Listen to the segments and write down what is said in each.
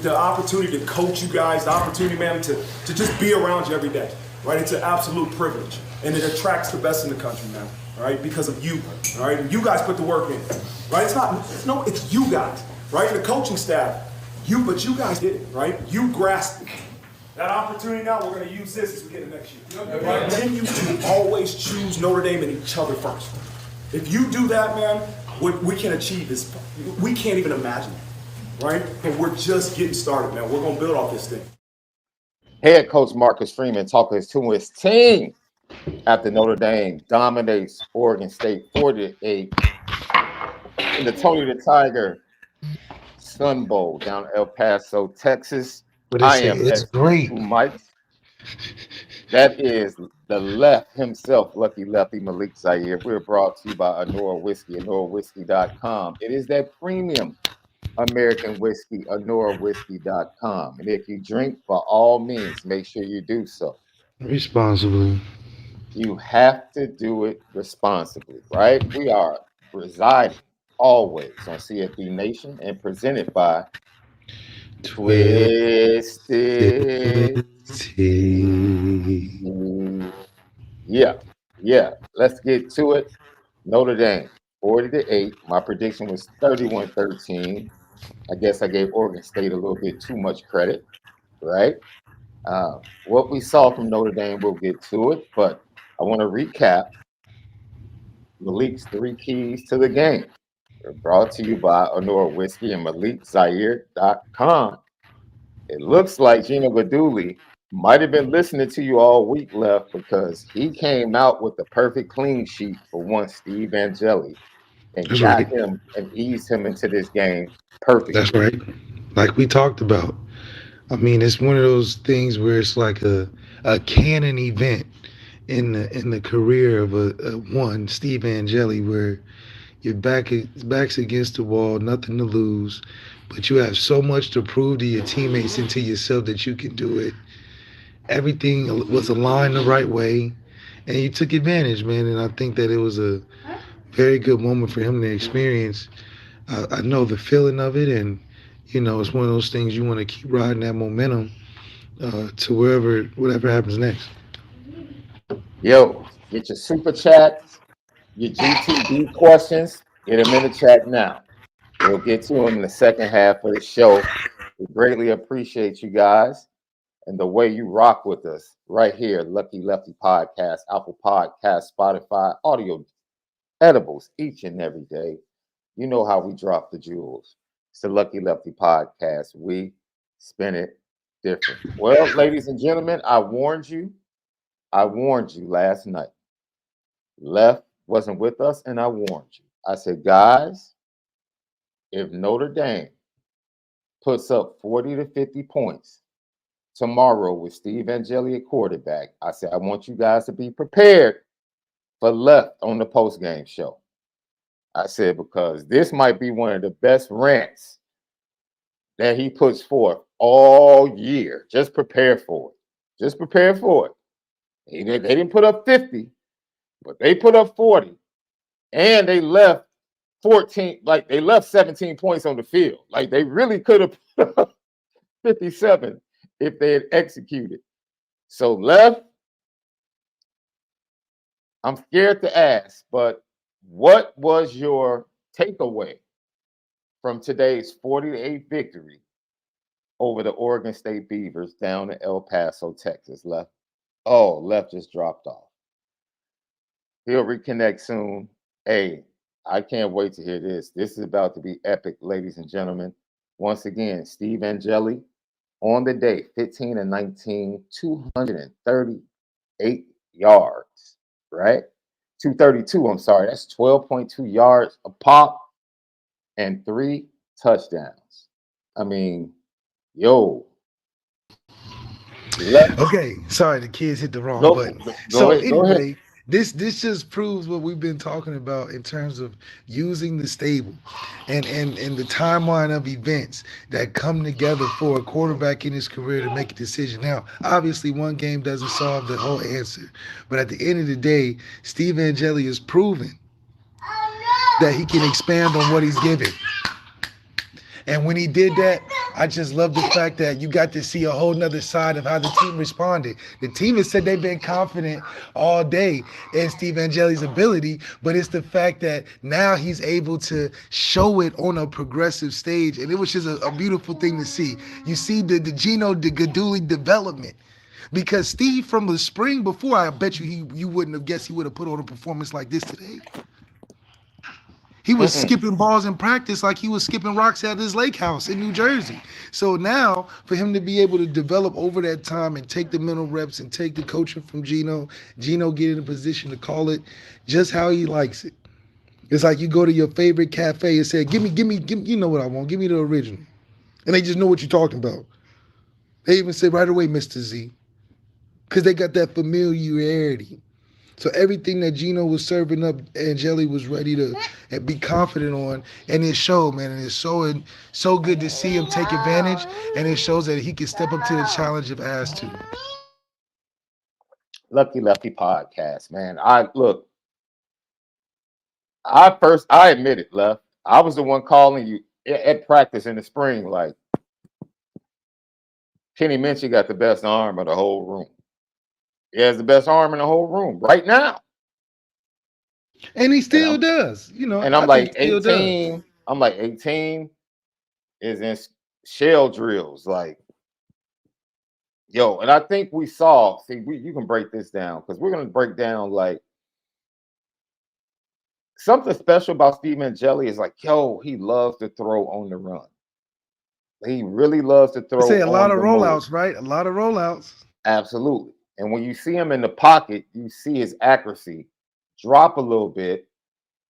the opportunity to coach you guys, the opportunity, man, to just be around you every day, right? It's an absolute privilege, and it attracts the best in the country, man, right? Because of you, all right? And you guys put the work in, right? It's you guys, right? And the coaching staff, but you guys did it, right? You grasped it. That opportunity now, we're going to use this as we get it next year. Right? Continue to always choose Notre Dame and each other first. If you do that, man, we can achieve this. We can't even imagine it, right? But we're just getting started, man. We're going to build off this thing. Head coach Marcus Freeman talking to his team after Notre Dame dominates Oregon State 48 in the Tony the Tiger Sun Bowl down El Paso, Texas. I am it's great. Mike. That is the left himself, Lucky Lefty MALIK ZAIRE. We're brought to you by ONORA Whiskey, OnoraWhiskey.com. It is that premium American whiskey, OnoraWhiskey.com. And if you drink, by all means, make sure you do so responsibly. You have to do it responsibly, right? We are residing always on CFB Nation and presented by Twisted Tea. Yeah. Let's get to it. Notre Dame, 40-8. My prediction was 31-13. I guess I gave Oregon State a little bit too much credit, right? What we saw from Notre Dame, we'll get to it, but I want to recap Malik's 3 keys to the game. They're brought to you by Onora Whiskey and MalikZaire.com. It looks like Gino Guidugli might have been listening to you all week left because he came out with the perfect clean sheet for one Steve Angeli and got him and eased him into this game perfectly. That's right. Like we talked about. I mean, it's one of those things where it's like a canon event in the career of a one Steve Angeli, where your back's against the wall, nothing to lose, but you have so much to prove to your teammates and to yourself that you can do it. Everything was aligned the right way, and you took advantage, man. And I think that it was a very good moment for him to experience. I know the feeling of it, and it's one of those things you want to keep riding that momentum to whatever happens next. Yo, get your super chats, your GTD questions, get them in the chat now. We'll get to them in the second half of the show. We greatly appreciate you guys and the way you rock with us right here, Lucky Lefty Podcast, Apple Podcast, Spotify, audio edibles each and every day. You know how we drop the jewels. It's the Lucky Lefty Podcast. We spin it different. Well, ladies and gentlemen, I warned you last night. Left wasn't with us, and I warned you. I said, guys, if Notre Dame puts up 40 to 50 points tomorrow with Steve Angeli at quarterback, I said, I want you guys to be prepared for Left on the postgame show. I said, because this might be one of the best rants that he puts forth all year. Just prepare for it. Just prepare for it. They didn't put up 50, but they put up 40. And they left 17 points on the field. Like, they really could have put up 57 if they had executed. So, Left, I'm scared to ask, but what was your takeaway from today's 40-8 victory over the Oregon State Beavers down in El Paso, Texas? Left. Oh, Left just dropped off. He'll reconnect soon. Hey, I can't wait to hear this. This is about to be epic, ladies and gentlemen. Once again, Steve Angeli on the day, 15 and 19, 238 yards, right? 232, I'm sorry. That's 12.2 yards a pop and 3 touchdowns. I mean, yo. Okay, sorry, the kids hit the wrong button. Go ahead. This just proves what we've been talking about in terms of using the stable and the timeline of events that come together for a quarterback in his career to make a decision. Now, obviously, one game doesn't solve the whole answer, but at the end of the day, Steve Angeli has proven that he can expand on what he's given. And when he did that, I just love the fact that you got to see a whole nother side of how the team responded. The team has said they've been confident all day in Steve Angeli's ability, but it's the fact that now he's able to show it on a progressive stage, and it was just a beautiful thing to see. You see the Gino the Gaduli development. Because Steve from the spring before, I bet you wouldn't have guessed he would have put on a performance like this today. He was Mm-mm. skipping balls in practice like he was skipping rocks at his lake house in New Jersey. So now, for him to be able to develop over that time and take the mental reps and take the coaching from Gino get in a position to call it just how he likes it. It's like you go to your favorite cafe and say, give me, you know what I want, give me the original. And they just know what you're talking about. They even say right away, Mr. Z, because they got that familiarity. So everything that Gino was serving up, Angeli was ready to be confident on, and it showed, man. And it's so good to see him take advantage, and it shows that he can step up to the challenge if asked to. Lucky Lefty podcast, man. I admit it, Left. I was the one calling you at practice in the spring, like Kenny Minchie got the best arm of the whole room. He has the best arm in the whole room right now. And he And still does. and I I'm think like he still does. 18. I'm like 18 is in shell drills, like yo. And I think we saw. See, you can break this down because we're gonna break down like something special about Steve Angeli is like, yo, he loves to throw on the run. He really loves to I throw say a lot on of the move. rollouts, right? A lot of rollouts. Absolutely. And when you see him in the pocket, you see his accuracy drop a little bit,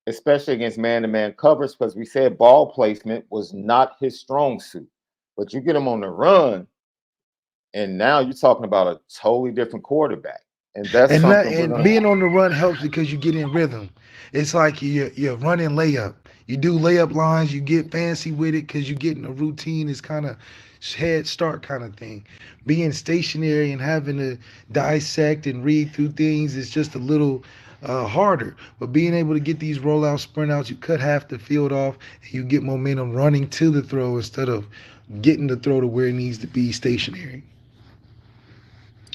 especially against man-to-man coverage, because we said ball placement was not his strong suit. But you get him on the run, and now you're talking about a totally different quarterback. And that's something we're And gonna being on the run helps because you get in rhythm. It's like you're running layup. You do layup lines. You get fancy with it because you get in a routine. It's kind of head start kind of thing. Being stationary and having to dissect and read through things is just a little harder. But being able to get these rollout sprint outs, you cut half the field off and you get momentum running to the throw instead of getting the throw to where it needs to be stationary.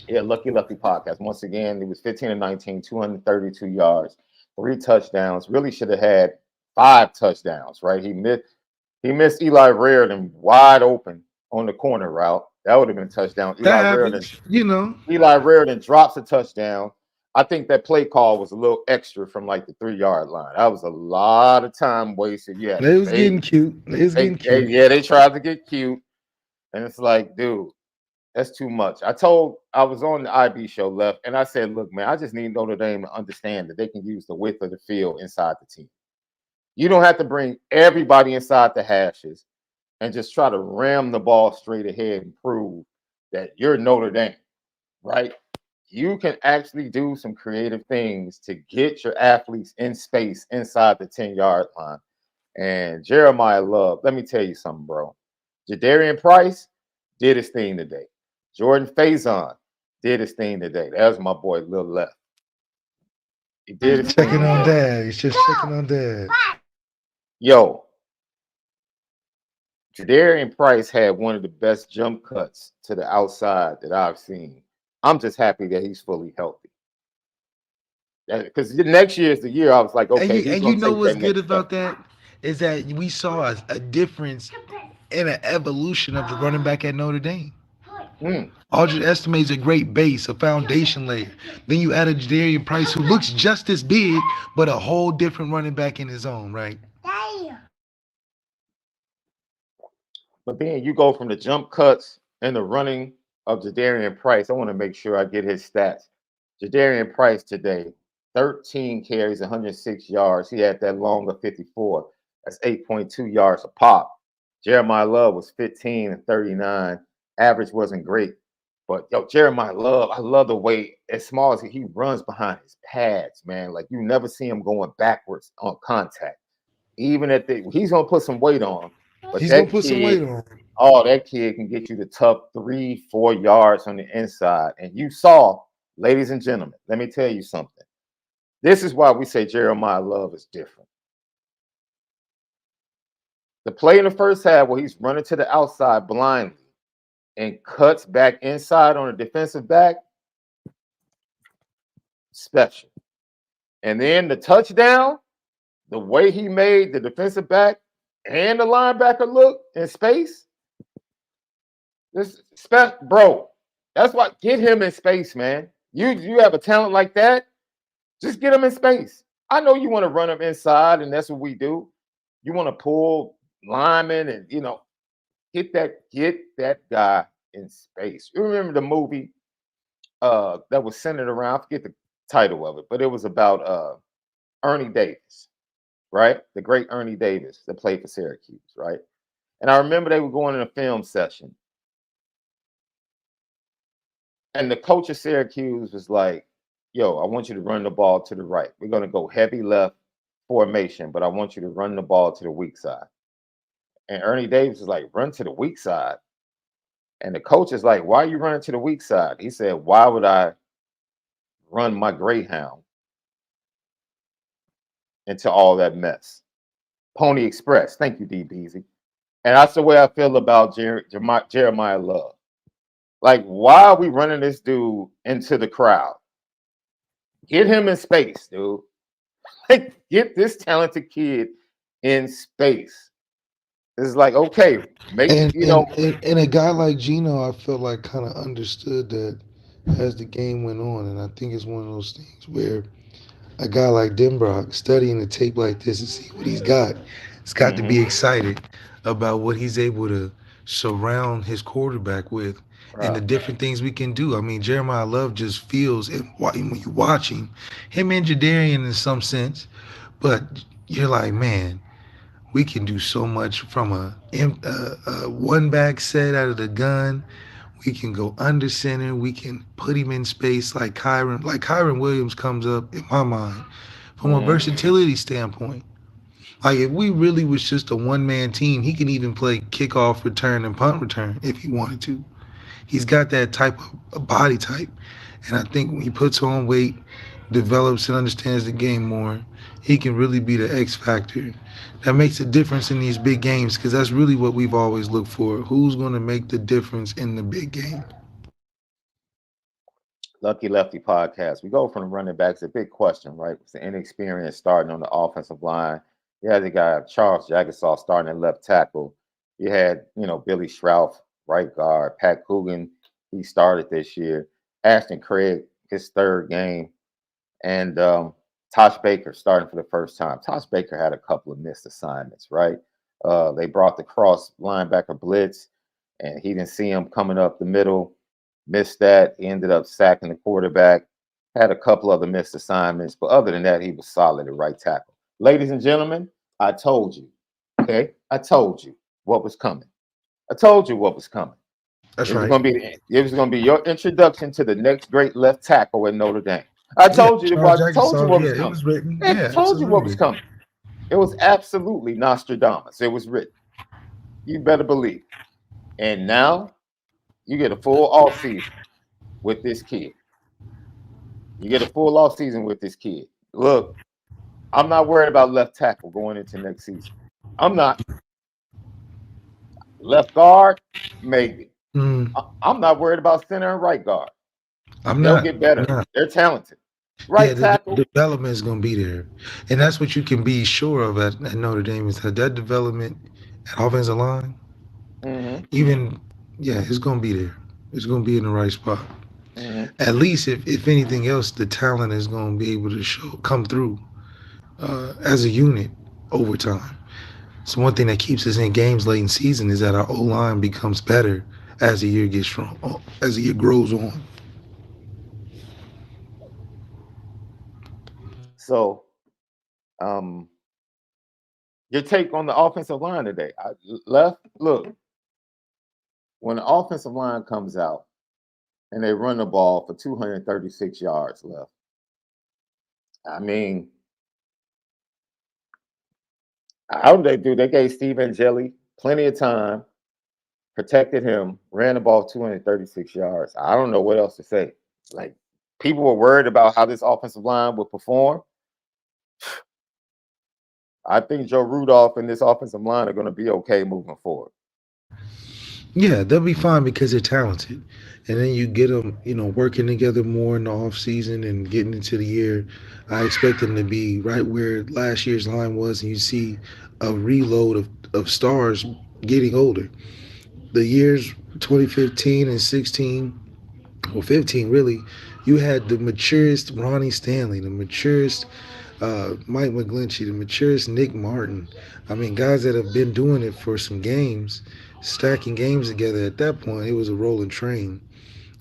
Yeah, Lucky Lefty podcast. Once again, it was 15 and 19, 232 yards, 3 touchdowns. Really should have had 5 touchdowns, right? He missed Eli Reardon wide open on the corner route. That would have been a touchdown. That happens. Eli Reardon drops a touchdown. I think that play call was a little extra from like the 3-yard line. That was a lot of time wasted. Yeah, It was getting cute. They tried to get cute, and it's like, dude, that's too much. I was on the IB show, Left, and I said, look, man, I just need Notre Dame to understand that they can use the width of the field inside the team. You don't have to bring everybody inside the hashes and just try to ram the ball straight ahead and prove that you're Notre Dame, right? You can actually do some creative things to get your athletes in space inside the 10-yard line. And Jeremiah Love, let me tell you something, bro. Jadarian Price did his thing today. Jordan Faison did his thing today. That was my boy, Lil Left. He did his Checking thing on today. Dad. He's just checking on Dad. Yo, Jadarian Price had one of the best jump cuts to the outside that I've seen. I'm just happy that he's fully healthy. Because next year is the year I was like, okay, he's And going you to know take what's that good next about step. that is that we saw a difference in an evolution of the running back at Notre Dame. Aldridge estimates a great base, a foundation layer. Then you add a Jadarian Price who looks just as big, but a whole different running back in his own, right? But then you go from the jump cuts and the running of Jadarian Price. I want to make sure I get his stats. Jadarian Price today, 13 carries, 106 yards. He had that long of 54. That's 8.2 yards a pop. Jeremiah Love was 15 and 39. Average wasn't great. But yo, Jeremiah Love, I love the way, as small as he runs behind his pads, man. Like you never see him going backwards on contact. Even he's gonna put some weight on him. But He's gonna that put some weight kid, on. that kid can get you the tough 3-4 yards on the inside. And you saw, ladies and gentlemen, let me tell you something. This is why we say Jeremiah Love is different. The play in the first half where he's running to the outside blindly and cuts back inside on a defensive back, special. And then the touchdown, the way he made the defensive back and the linebacker look in space, bro. That's why get him in space, man. You have a talent like that, just get him in space. I know you want to run him inside, and that's what we do. You want to pull linemen and get that guy in space. You remember the movie that was centered around, I forget the title of it, but it was about Ernie Davis, right? The great Ernie Davis that played for Syracuse, right? And I remember they were going in a film session. And the coach of Syracuse was like, yo, I want you to run the ball to the right. We're going to go heavy left formation, but I want you to run the ball to the weak side. And Ernie Davis was like, run to the weak side. And the coach is like, why are you running to the weak side? He said, why would I run my Greyhound into all that mess? Pony Express. Thank you, D. Beasy. And that's the way I feel about Jeremiah Love. Like, why are we running this dude into the crowd? Get him in space, dude. Like, get this talented kid in space. It's like, okay, and a guy like Gino, I felt like kind of understood that as the game went on, and I think it's one of those things where a guy like Denbrock studying the tape like this and see what he's got, it's got to be excited about what he's able to surround his quarterback with and the different things we can do. I mean, Jeremiah Love just feels it when you watch him and Jadarian in some sense, but you're like, man, we can do so much from a one back set out of the gun. We can go under center. We can put him in space like Kyron. Like Kyron Williams comes up in my mind from a versatility standpoint. Like if we really was just a one-man team, he can even play kickoff return and punt return if he wanted to. He's got that type of body type. And I think when he puts on weight, develops and understands the game more, he can really be the X factor. That makes a difference in these big games because that's really what we've always looked for. Who's going to make the difference in the big game? Lucky Lefty podcast. We go from the running backs. A big question, right? It's the inexperience starting on the offensive line. You had the guy Charles Jagasaw starting at left tackle. You had, Billy Schrouf, right guard. Pat Coogan, he started this year. Ashton Craig, his third game. And Tosh Baker starting for the first time. Tosh Baker had a couple of missed assignments, right? They brought the cross linebacker blitz, and he didn't see him coming up the middle. Missed that. He ended up sacking the quarterback. Had a couple other missed assignments, but other than that, he was solid at right tackle. Ladies and gentlemen, I told you, okay? I told you what was coming. I told you what was coming. That's it right. It was going to be your introduction to the next great left tackle in Notre Dame. I told you what was coming. It was written. I told you what was coming. It was absolutely Nostradamus. It was written. You better believe. And now you get a full off season with this kid. Look, I'm not worried about left tackle going into next season. I'm not. Left guard, maybe. I'm not worried about center and right guard. They'll get better. They're talented. Right tackle. The development is going to be there. And that's what you can be sure of at Notre Dame is that development at offensive line, it's going to be there. It's going to be in the right spot. At least, if anything else, the talent is going to be able to come through as a unit over time. So one thing that keeps us in games late in season is that our O-line becomes better as the year gets strong, as the year grows on. So, your take on the offensive line today? Look, when the offensive line comes out and they run the ball for 236 yards left, I mean, how did they do? They gave Steve Angeli plenty of time, protected him, ran the ball 236 yards. I don't know what else to say. Like, people were worried about how this offensive line would perform. I think Joe Rudolph and this offensive line are going to be okay moving forward. Yeah, they'll be fine because they're talented. And then you get them, working together more in the off season and getting into the year. I expect them to be right where last year's line was, and you see a reload of stars getting older. The years 2015 and 16, or 15 really, you had the maturest Ronnie Stanley, the maturest Mike McGlinchey, the maturest Nick Martin. I mean, guys that have been doing it for some games, stacking games together. At that point, it was a rolling train.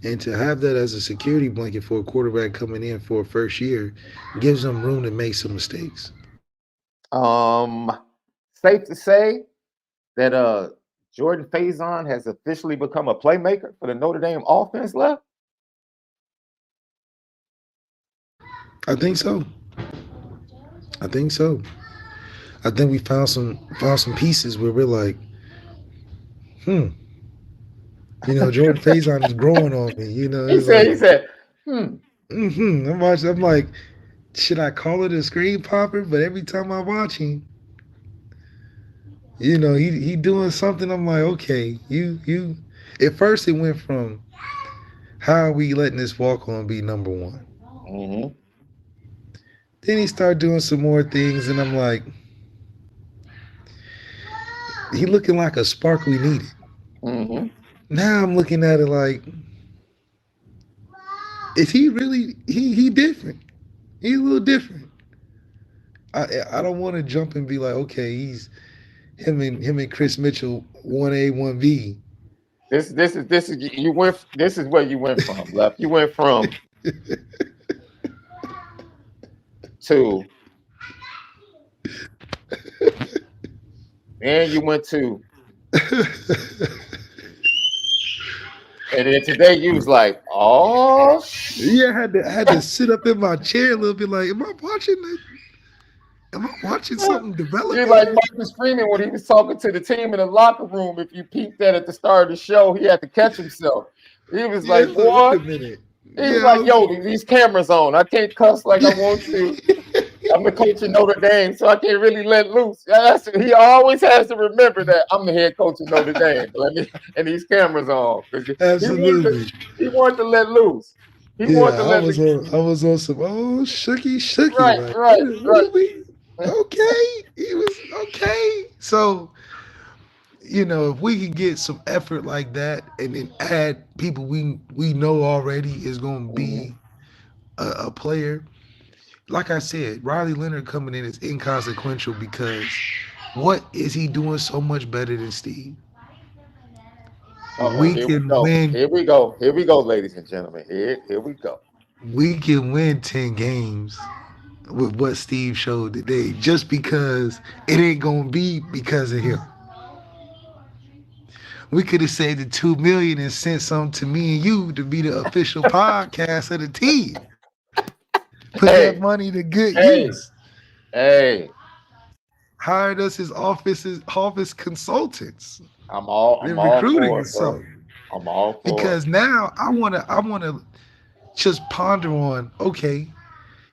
And to have that as a security blanket for a quarterback coming in for a first year gives them room to make some mistakes. Safe to say that Jordan Faison has officially become a playmaker for the Notre Dame offense left? I think so. I think we found some pieces where we're like, Jordan Faison is growing on me. He said, I'm like, should I call it a screen popper? But every time I watch him, he doing something. I'm like, okay, you. At first, it went from, how are we letting this walk on be number one? Mm-hmm. Then he started doing some more things, and I'm like, he looking like a spark we needed. Mm-hmm. Now I'm looking at it like, is he really, he different? He's a little different. I don't want to jump and be like, okay, he's him and Chris Mitchell 1A 1B. This is where you went from, Left. You went from to, and you went to, and then today you was like, oh, yeah, I had to sit up in my chair a little bit, like, am I watching this? Am I watching something develop? You're like Marcus Freeman when he was talking to the team in the locker room. If you peeped that at the start of the show, he had to catch himself. He was like, "What?" He was like, "Yo, these cameras on. I can't cuss like I want to. I'm the coach of Notre Dame, so I can't really let loose." He always has to remember that I'm the head coach of Notre Dame. And these cameras on. Absolutely. He wanted to let loose. I was on some shooky. Right. Okay, he was okay. So, if we could get some effort like that, and then add people we know already is going to be a player. Like I said, Riley Leonard coming in is inconsequential because what is he doing so much better than Steve? We can win. Here we go, ladies and gentlemen. Here we go. We can win 10 games with what Steve showed today, just because it ain't gonna be because of him. We could have saved the $2 million and sent some to me and you to be the official podcast of the team. Put that money to good use. Hired us as office consultants. I'm all recruiting for or something. I'm all for because now I wanna just ponder on, okay,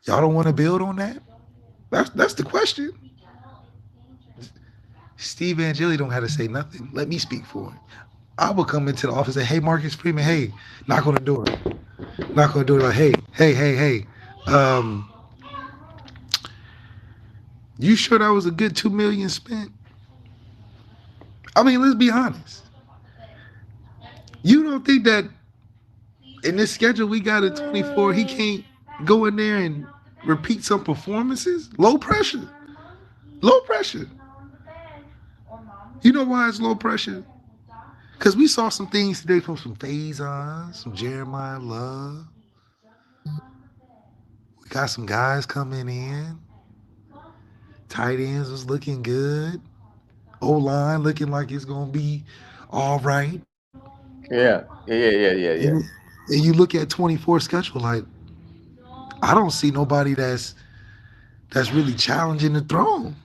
y'all don't want to build on that? That's the question. Steve Angeli don't have to say nothing. Let me speak for him. I will come into the office and say, hey, Marcus Freeman, hey, knock on the door. Knock on the door like, hey. You sure that was a good $2 million spent? I mean, let's be honest. You don't think that in this schedule we got at 24, he can't go in there and repeat some performances? Low pressure. You know why it's low pressure? Because we saw some things today from some Faison, some Jeremiah Love. We got some guys coming in. Tight ends was looking good. O-line looking like it's going to be all right. Yeah. And you look at 24 schedule, like, I don't see nobody that's really challenging the throne.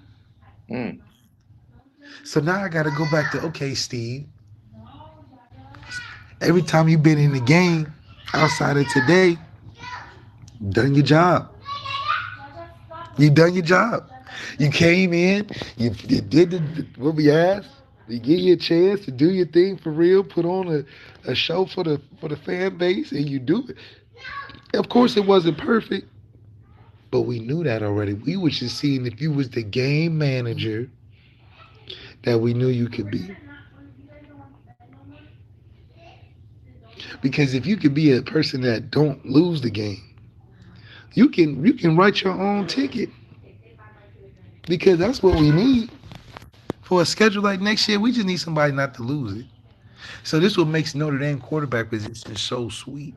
So now I got to go back to, okay, Steve, every time you've been in the game outside of today, done your job. You done your job. You came in, you did what we asked. You get you a chance to do your thing for real, put on a show for the fan base, and you do it. Of course, it wasn't perfect, but we knew that already. We was just seeing if you was the game manager that we knew you could be. Because if you could be a person that don't lose the game, you can write your own ticket. Because that's what we need. For a schedule like next year, we just need somebody not to lose it. So this is what makes Notre Dame quarterback position so sweet.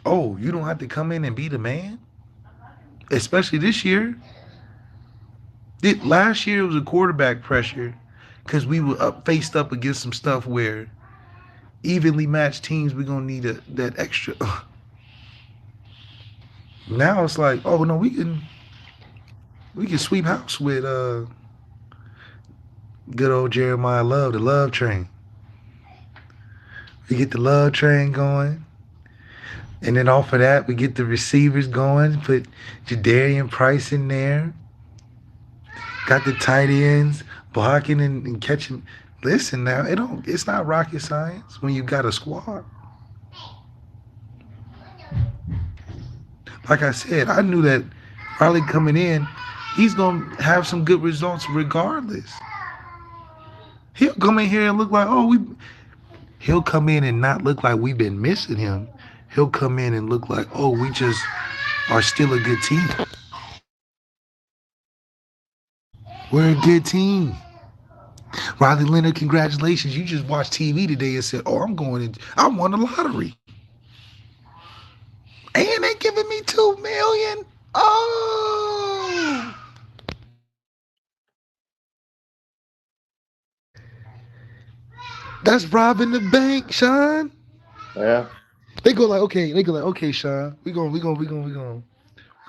Oh, you don't have to come in and be the man? Especially this year. Last year it was a quarterback pressure because we were faced up against some stuff where evenly matched teams, we're going to need that extra. Now it's like, oh, no, we can sweep house with good old Jeremiah Love, the love train. We get the love train going. And then off of that, we get the receivers going. Put Jadarian Price in there. Got the tight ends blocking and catching. Listen now, it's not rocket science when you got a squad. Like I said, I knew that Riley coming in, he's going to have some good results regardless. He'll come in here and look like, he'll come in and not look like we've been missing him. He'll come in and look like, we just are still a good team. We're a good team. Riley Leonard, congratulations. You just watched TV today and said, I won the lottery. And they giving me $2 million. Oh. That's robbing the bank, Sean. Yeah. They go like, okay, Sean, we're gonna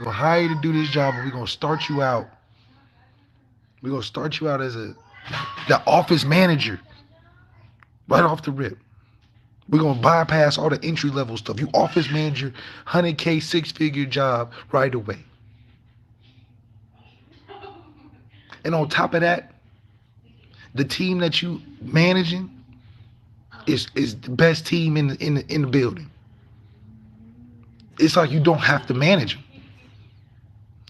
hire you to do this job, and we're gonna start you out. We're gonna start you out as the office manager. Right off the rip. We're gonna bypass all the entry level stuff. You office manager, 100K, 6-figure job right away. And on top of that, the team that you managing is the best team in the building. It's like you don't have to manage them.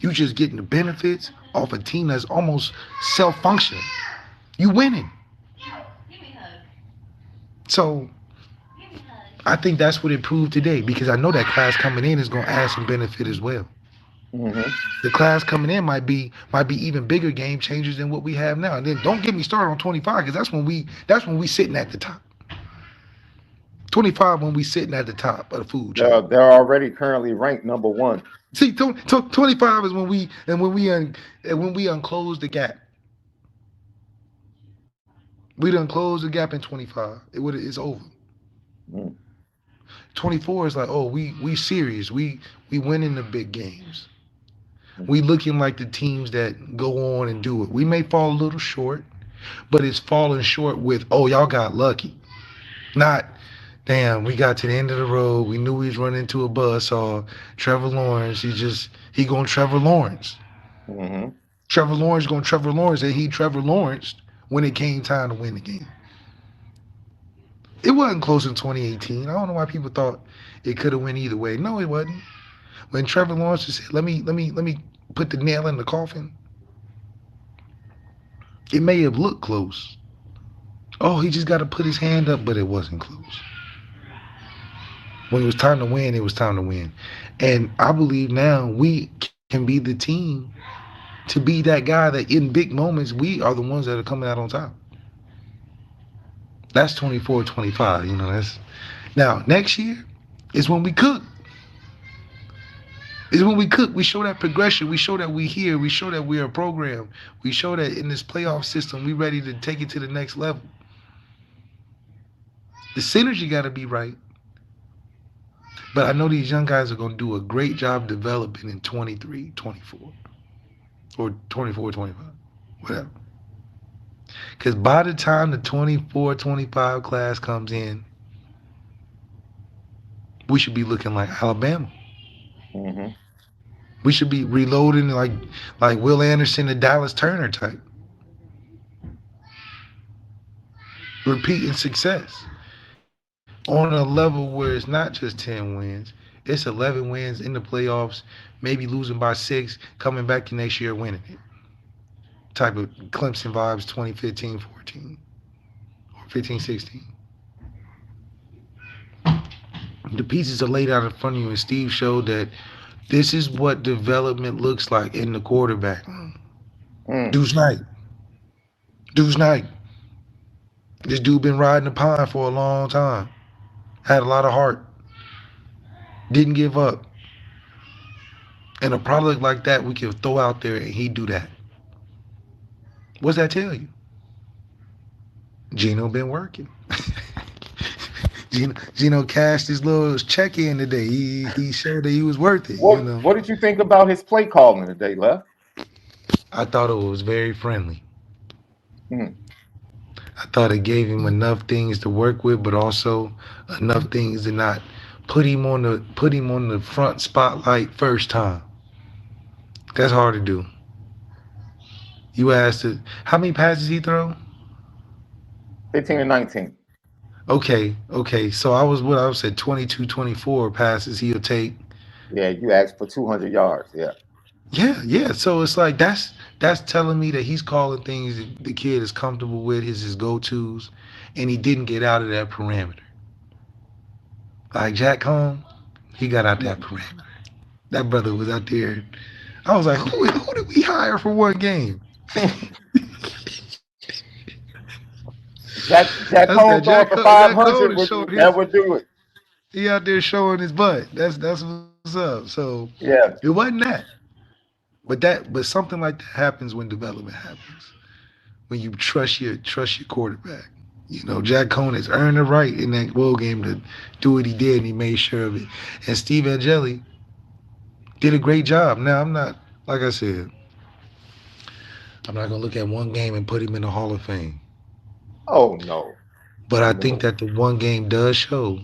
You just getting the benefits off a team that's almost self-functioning. You winning. So I think that's what it proved today, because I know that class coming in is going to add some benefit as well. Mm-hmm. The class coming in might be even bigger game changers than what we have now. And then don't get me started on 25, because that's when we sitting at the top. 25 when we sitting at the top of the food chain. They're already currently ranked number 1. See, 25 is when we unclose the gap. We done closed the gap in 25. It's over. 24 is like, we serious. We winning the big games. We looking like the teams that go on and do it. We may fall a little short, but it's falling short with, y'all got lucky. Not, damn, we got to the end of the road. We knew we was running into a buzzsaw. Trevor Lawrence, he going Trevor Lawrence. Mm-hmm. Trevor Lawrence going Trevor Lawrence, and he Trevor Lawrence when it came time to win the game. It wasn't close in 2018. I don't know why people thought it could have went either way. No, it wasn't. When Trevor Lawrence said, let me put the nail in the coffin, it may have looked close. He just got to put his hand up, but it wasn't close. When it was time to win, it was time to win. And I believe now we can be the team to be that guy that in big moments, we are the ones that are coming out on top. That's 24-25, Now, next year is when we cook. We show that progression. We show that we're here. We show that we're a program. We show that in this playoff system, we're ready to take it to the next level. The synergy got to be right. But I know these young guys are going to do a great job developing in 23, 24. Or 24, 25. Whatever. Because by the time the 24, 25 class comes in, we should be looking like Alabama. Mm-hmm. We should be reloading like Will Anderson and Dallas Turner type. Repeating success on a level where it's not just 10 wins, it's 11 wins in the playoffs, maybe losing by 6, coming back the next year winning it. Type of Clemson vibes 2015-14 or 15-16. The pieces are laid out in front of you, and Steve showed that this is what development looks like in the quarterback. Deuce Knight. This dude been riding the pine for a long time. Had a lot of heart. Didn't give up. And a product like that we can throw out there and he do that. What's that tell you? Gino been working. Gino cashed his little check in today. He showed that he was worth it. What did you think about his play calling today, Lef? I thought it was very friendly. I thought it gave him enough things to work with, but also enough things to not put him on the front spotlight first time. That's hard to do. You asked it, how many passes he throw? 15 and 19. Okay. So I was said 22, 24 passes he'll take. Yeah, you asked for 200 yards. Yeah. Yeah. So it's like that's telling me that he's calling things that the kid is comfortable with, his go-tos, and he didn't get out of that parameter. Like Jack Cohn, he got out that parameter. That brother was out there. I was like, who did we hire for one game? Jack Cohn going for 500. That would do it. He out there showing his butt. That's what's up. So yeah, it wasn't that. But something like that happens when development happens. When you trust your quarterback. You know, Jack Cohn has earned the right in that bowl game to do what he did, and he made sure of it. And Steve Angeli did a great job. Now, I'm not, like I said, I'm not going to look at one game and put him in the Hall of Fame. Oh, no. But I think that the one game does show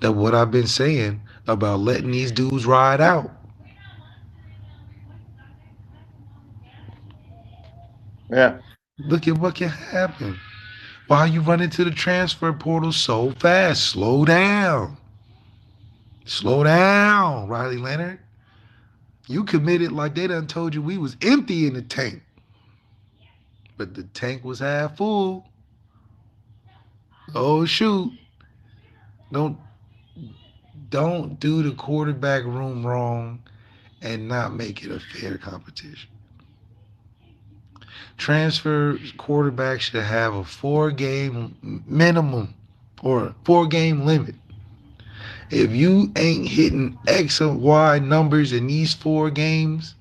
that what I've been saying about letting these dudes ride out. Yeah. Look at what can happen. Why are you running to the transfer portal so fast? Slow down. Slow down, Riley Leonard. You committed like they done told you we was empty in the tank. But the tank was half full. Oh, shoot. Don't do the quarterback room wrong and not make it a fair competition. Transfer quarterbacks should have a 4-game minimum or 4-game limit. If you ain't hitting X and Y numbers in these 4 games,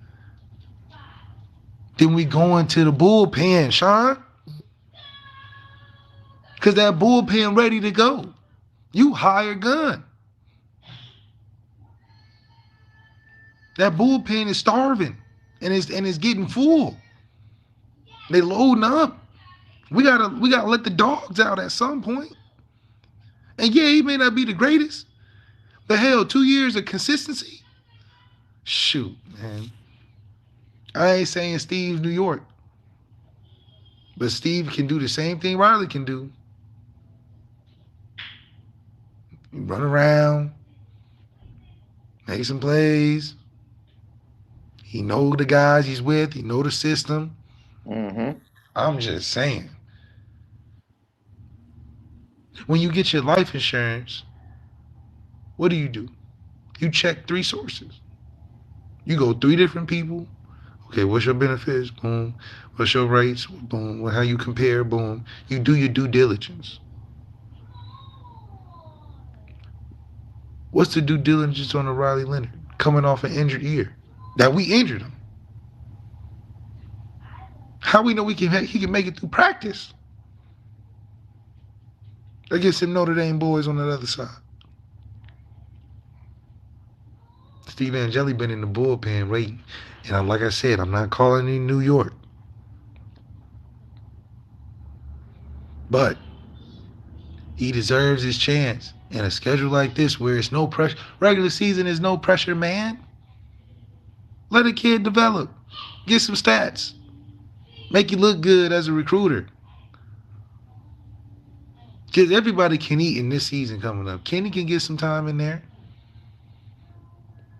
then we going to the bullpen, Sean. Because that bullpen ready to go. You hire gun. That bullpen is starving and it's getting full. They loading up. We gotta let the dogs out at some point. And yeah, he may not be the greatest, but hell, 2 years of consistency. Shoot, man. I ain't saying Steve's New York, but Steve can do the same thing Riley can do. Run around, make some plays. He know the guys he's with. He know the system. I'm just saying. When you get your life insurance, what do? You check 3 sources. You go 3 different people. Okay, what's your benefits? Boom. What's your rates? Boom. How you compare? Boom. You do your due diligence. What's the due diligence on a Riley Leonard coming off an injured ear? That we injured him. How we know he can make it through practice? Against some Notre Dame boys on the other side. Steve Angeli been in the bullpen waiting. And like I said, I'm not calling him New York. But he deserves his chance. In a schedule like this where it's no pressure, regular season is no pressure, man. Let a kid develop. Get some stats. Make you look good as a recruiter. Because everybody can eat in this season coming up. Kenny can get some time in there.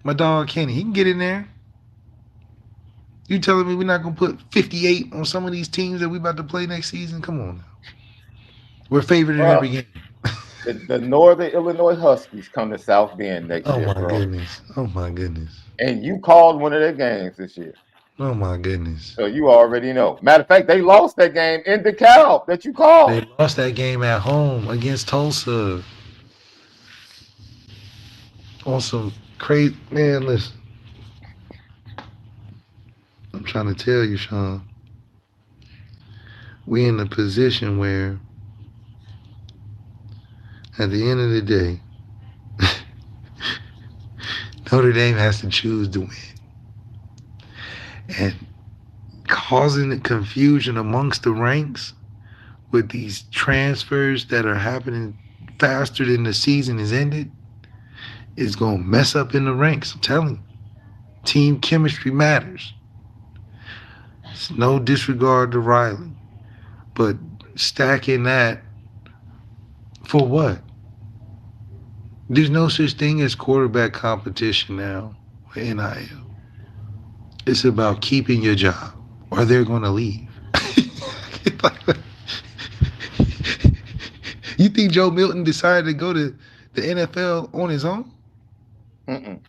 My dog Kenny, he can get in there. You telling me we're not going to put 58 on some of these teams that we about to play next season? Come on now. We're favored in every game. The Northern Illinois Huskies come to South Bend next year, Oh, my bro. goodness. Oh, my goodness. And you called one of their games this year. Oh, my goodness. So you already know. Matter of fact, they lost that game in DeKalb that you called. They lost that game at home against Tulsa. On some crazy, man, listen. I'm trying to tell you, Sean. We in a position where at the end of the day, Notre Dame has to choose to win. And causing the confusion amongst the ranks with these transfers that are happening faster than the season is ended is going to mess up in the ranks. I'm telling you. Team chemistry matters. It's no disregard to Riley. But stacking that for what? There's no such thing as quarterback competition now with NIL. It's about keeping your job or they're going to leave. You think Joe Milton decided to go to the NFL on his own? Mm-mm.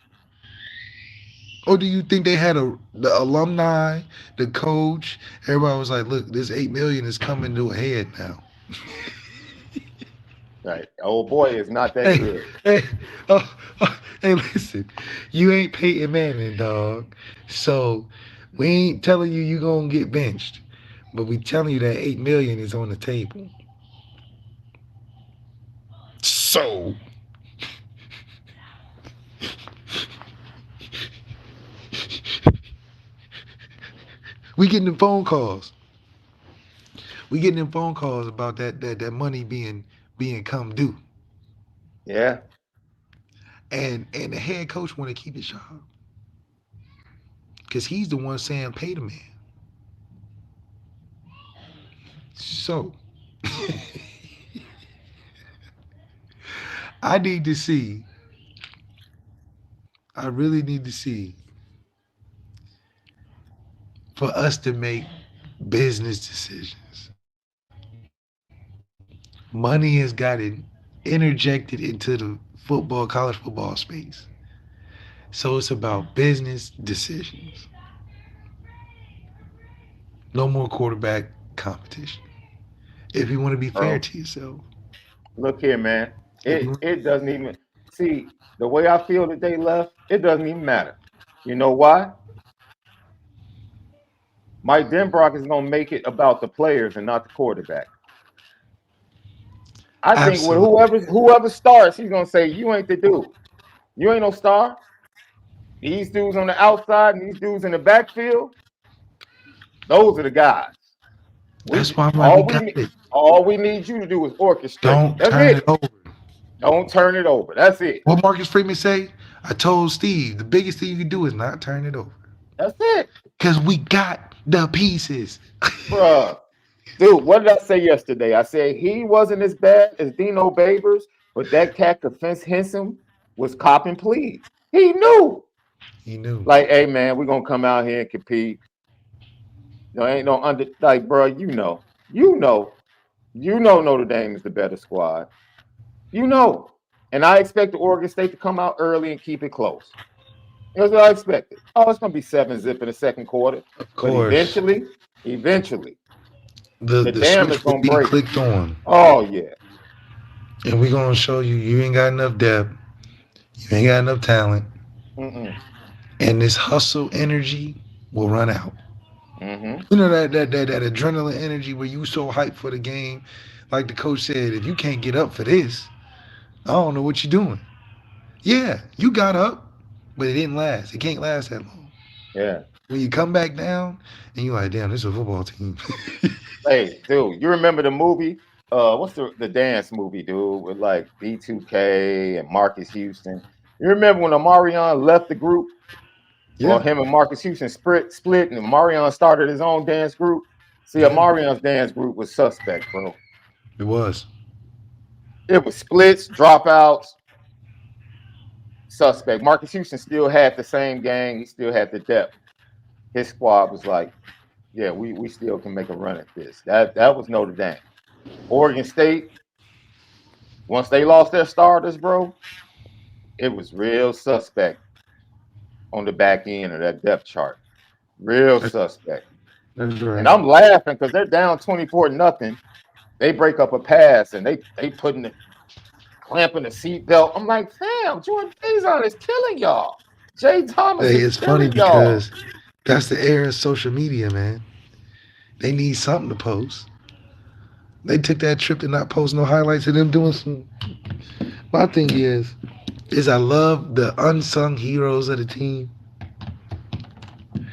Or do you think they had the alumni, the coach, everybody was like, look, this $8 million is coming to a head now. Right. Old boy is not that good. Hey, listen, you ain't Peyton Manning, dog. So we ain't telling you going to get benched. But we telling you that $8 million is on the table. So we getting them phone calls. We getting them phone calls about that money being come due. Yeah. And the head coach want to keep his job. Because he's the one saying pay the man. So I really need to see for us to make business decisions. Money has gotten interjected into the college football space. So it's about business decisions. No more quarterback competition. If you want to be fair to yourself. Look here, man. It doesn't even see the way I feel that they left, it doesn't even matter. You know why? Mike Denbrock is gonna make it about the players and not the quarterback. I think with whoever starts, he's gonna say, you ain't the dude. You ain't no star. These dudes on the outside and these dudes in the backfield, those are the guys. That's why I'm like, all we need you to do is orchestrate. That's it. Don't turn it over. That's it. What Marcus Freeman say? I told Steve, the biggest thing you can do is not turn it over. That's it. Because we got the pieces. Bruh. Dude, what did I say yesterday? I said he wasn't as bad as Dino Babers, but that cat defense Henson was copping pleas. He knew. He knew. Like, hey, man, we're going to come out here and compete. No, ain't no like, bro, you know Notre Dame is the better squad. You know. And I expect the Oregon State to come out early and keep it close. That's what I expected. Oh, it's going to be 7-zip in the second quarter. Of course. But eventually, the dam is going to break. Clicked on. Oh, yeah. And we're going to show you ain't got enough depth. You ain't got enough talent. Mm-mm. And this hustle energy will run out. Mm-hmm. You know that adrenaline energy where you so hyped for the game. Like the coach said, if you can't get up for this, I don't know what you're doing. Yeah, you got up, but it didn't last. It can't last that long. Yeah. When you come back down and you're like, damn, this is a football team. Hey, dude, you remember the movie? What's the dance movie, dude, with like B2K and Marcus Houston? You remember when Omarion left the group? Well, him and Marcus Houston split, and Marion started his own dance group. See, Marion's dance group was suspect, bro. It was. It was splits, dropouts, suspect. Marcus Houston still had the same gang. He still had the depth. His squad was like, yeah, we still can make a run at this. That was Notre Dame. Oregon State, once they lost their starters, bro, it was real suspect on the back end of that depth chart. Real suspect. That's right. And I'm laughing because they're down 24-0. They break up a pass and they putting the clamping the seatbelt. I'm like, fam, Jordan Faison is killing y'all. Jay Thomas is killing y'all. Because that's the era of social media, man. They need something to post. They took that trip to not post no highlights of them doing some. My thing is I love the unsung heroes of the team.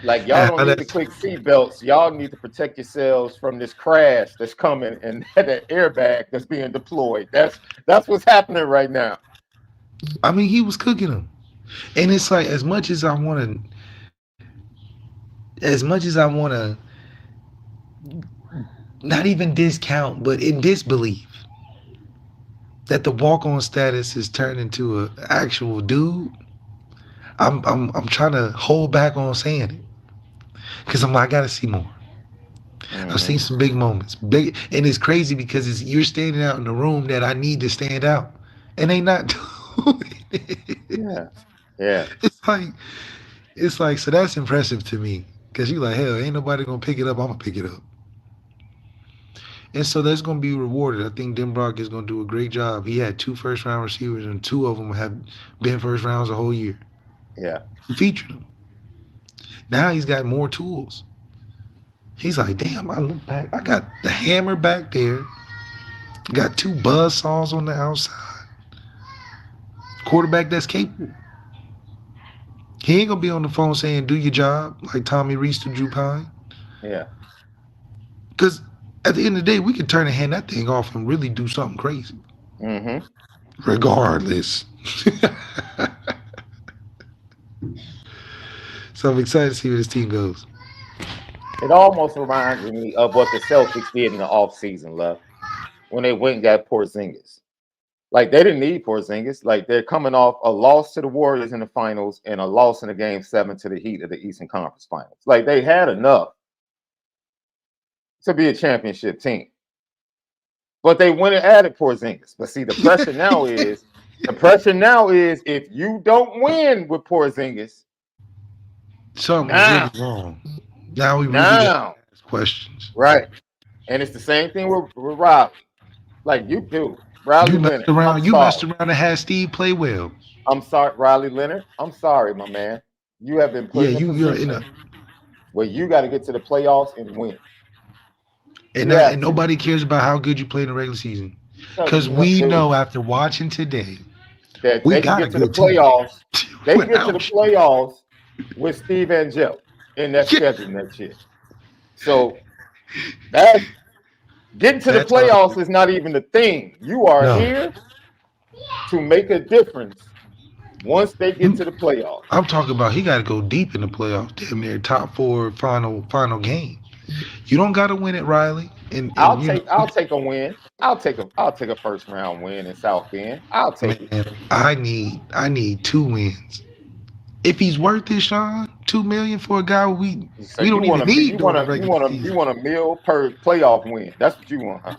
Like, y'all don't need to click seatbelts. Y'all need to protect yourselves from this crash that's coming and that airbag that's being deployed. That's what's happening right now. I mean, he was cooking them. And it's like, as much as I want to not even discount, but in disbelief that the walk-on status is turned into an actual dude, I'm trying to hold back on saying it. Because I gotta see more. I've seen some big moments. And it's crazy because you're standing out in the room that I need to stand out. And they not doing it. Yeah. It's like, so that's impressive to me. Because you're like, hell, ain't nobody gonna pick it up, I'm gonna pick it up. And so that's gonna be rewarded. I think Denbrock is gonna do a great job. He had 2 first-round receivers, and 2 of them have been first rounds the whole year. Yeah. He featured them. Now he's got more tools. He's like, damn, I look back. I got the hammer back there. Got 2 buzz saws on the outside. Quarterback that's capable. He ain't going to be on the phone saying, do your job, like Tommy Reese to Drew Pine. Yeah. Because at the end of the day, we could turn and hand that thing off and really do something crazy. Mm-hmm. Regardless. So I'm excited to see where this team goes. It almost reminds me of what the Celtics did in the offseason, love, when they went and got Porzingis. Like, they didn't need Porzingis. Like, they're coming off a loss to the Warriors in the finals and a loss in the Game 7 to the Heat of the Eastern Conference Finals. Like, they had enough to be a championship team. But they went and added Porzingis. But see, the pressure now is if you don't win with Porzingis, something's really wrong. Now we really got to ask questions. Right. And it's the same thing with Riley. Like, you do. Riley Leonard. You messed around and had Steve play well. I'm sorry, Riley Leonard. I'm sorry, my man. You have been put in a position where you got to get to the playoffs and win. And nobody cares about how good you play in the regular season. Because we know after watching today that we got to get to the playoffs. They can get to the playoffs with Steve Angel in that schedule next year. So that getting to the playoffs is not even the thing. You are here to make a difference once they get to the playoffs. I'm talking about he got to go deep in the playoffs, damn near top 4 final game. You don't got to win it, Riley. And I'll take a win. I'll take a first round win in South Bend. I'll take it. I need 2 wins. If he's worth it, Sean, $2 million for a guy we don't even need. You want a meal per playoff win. That's what you want, huh?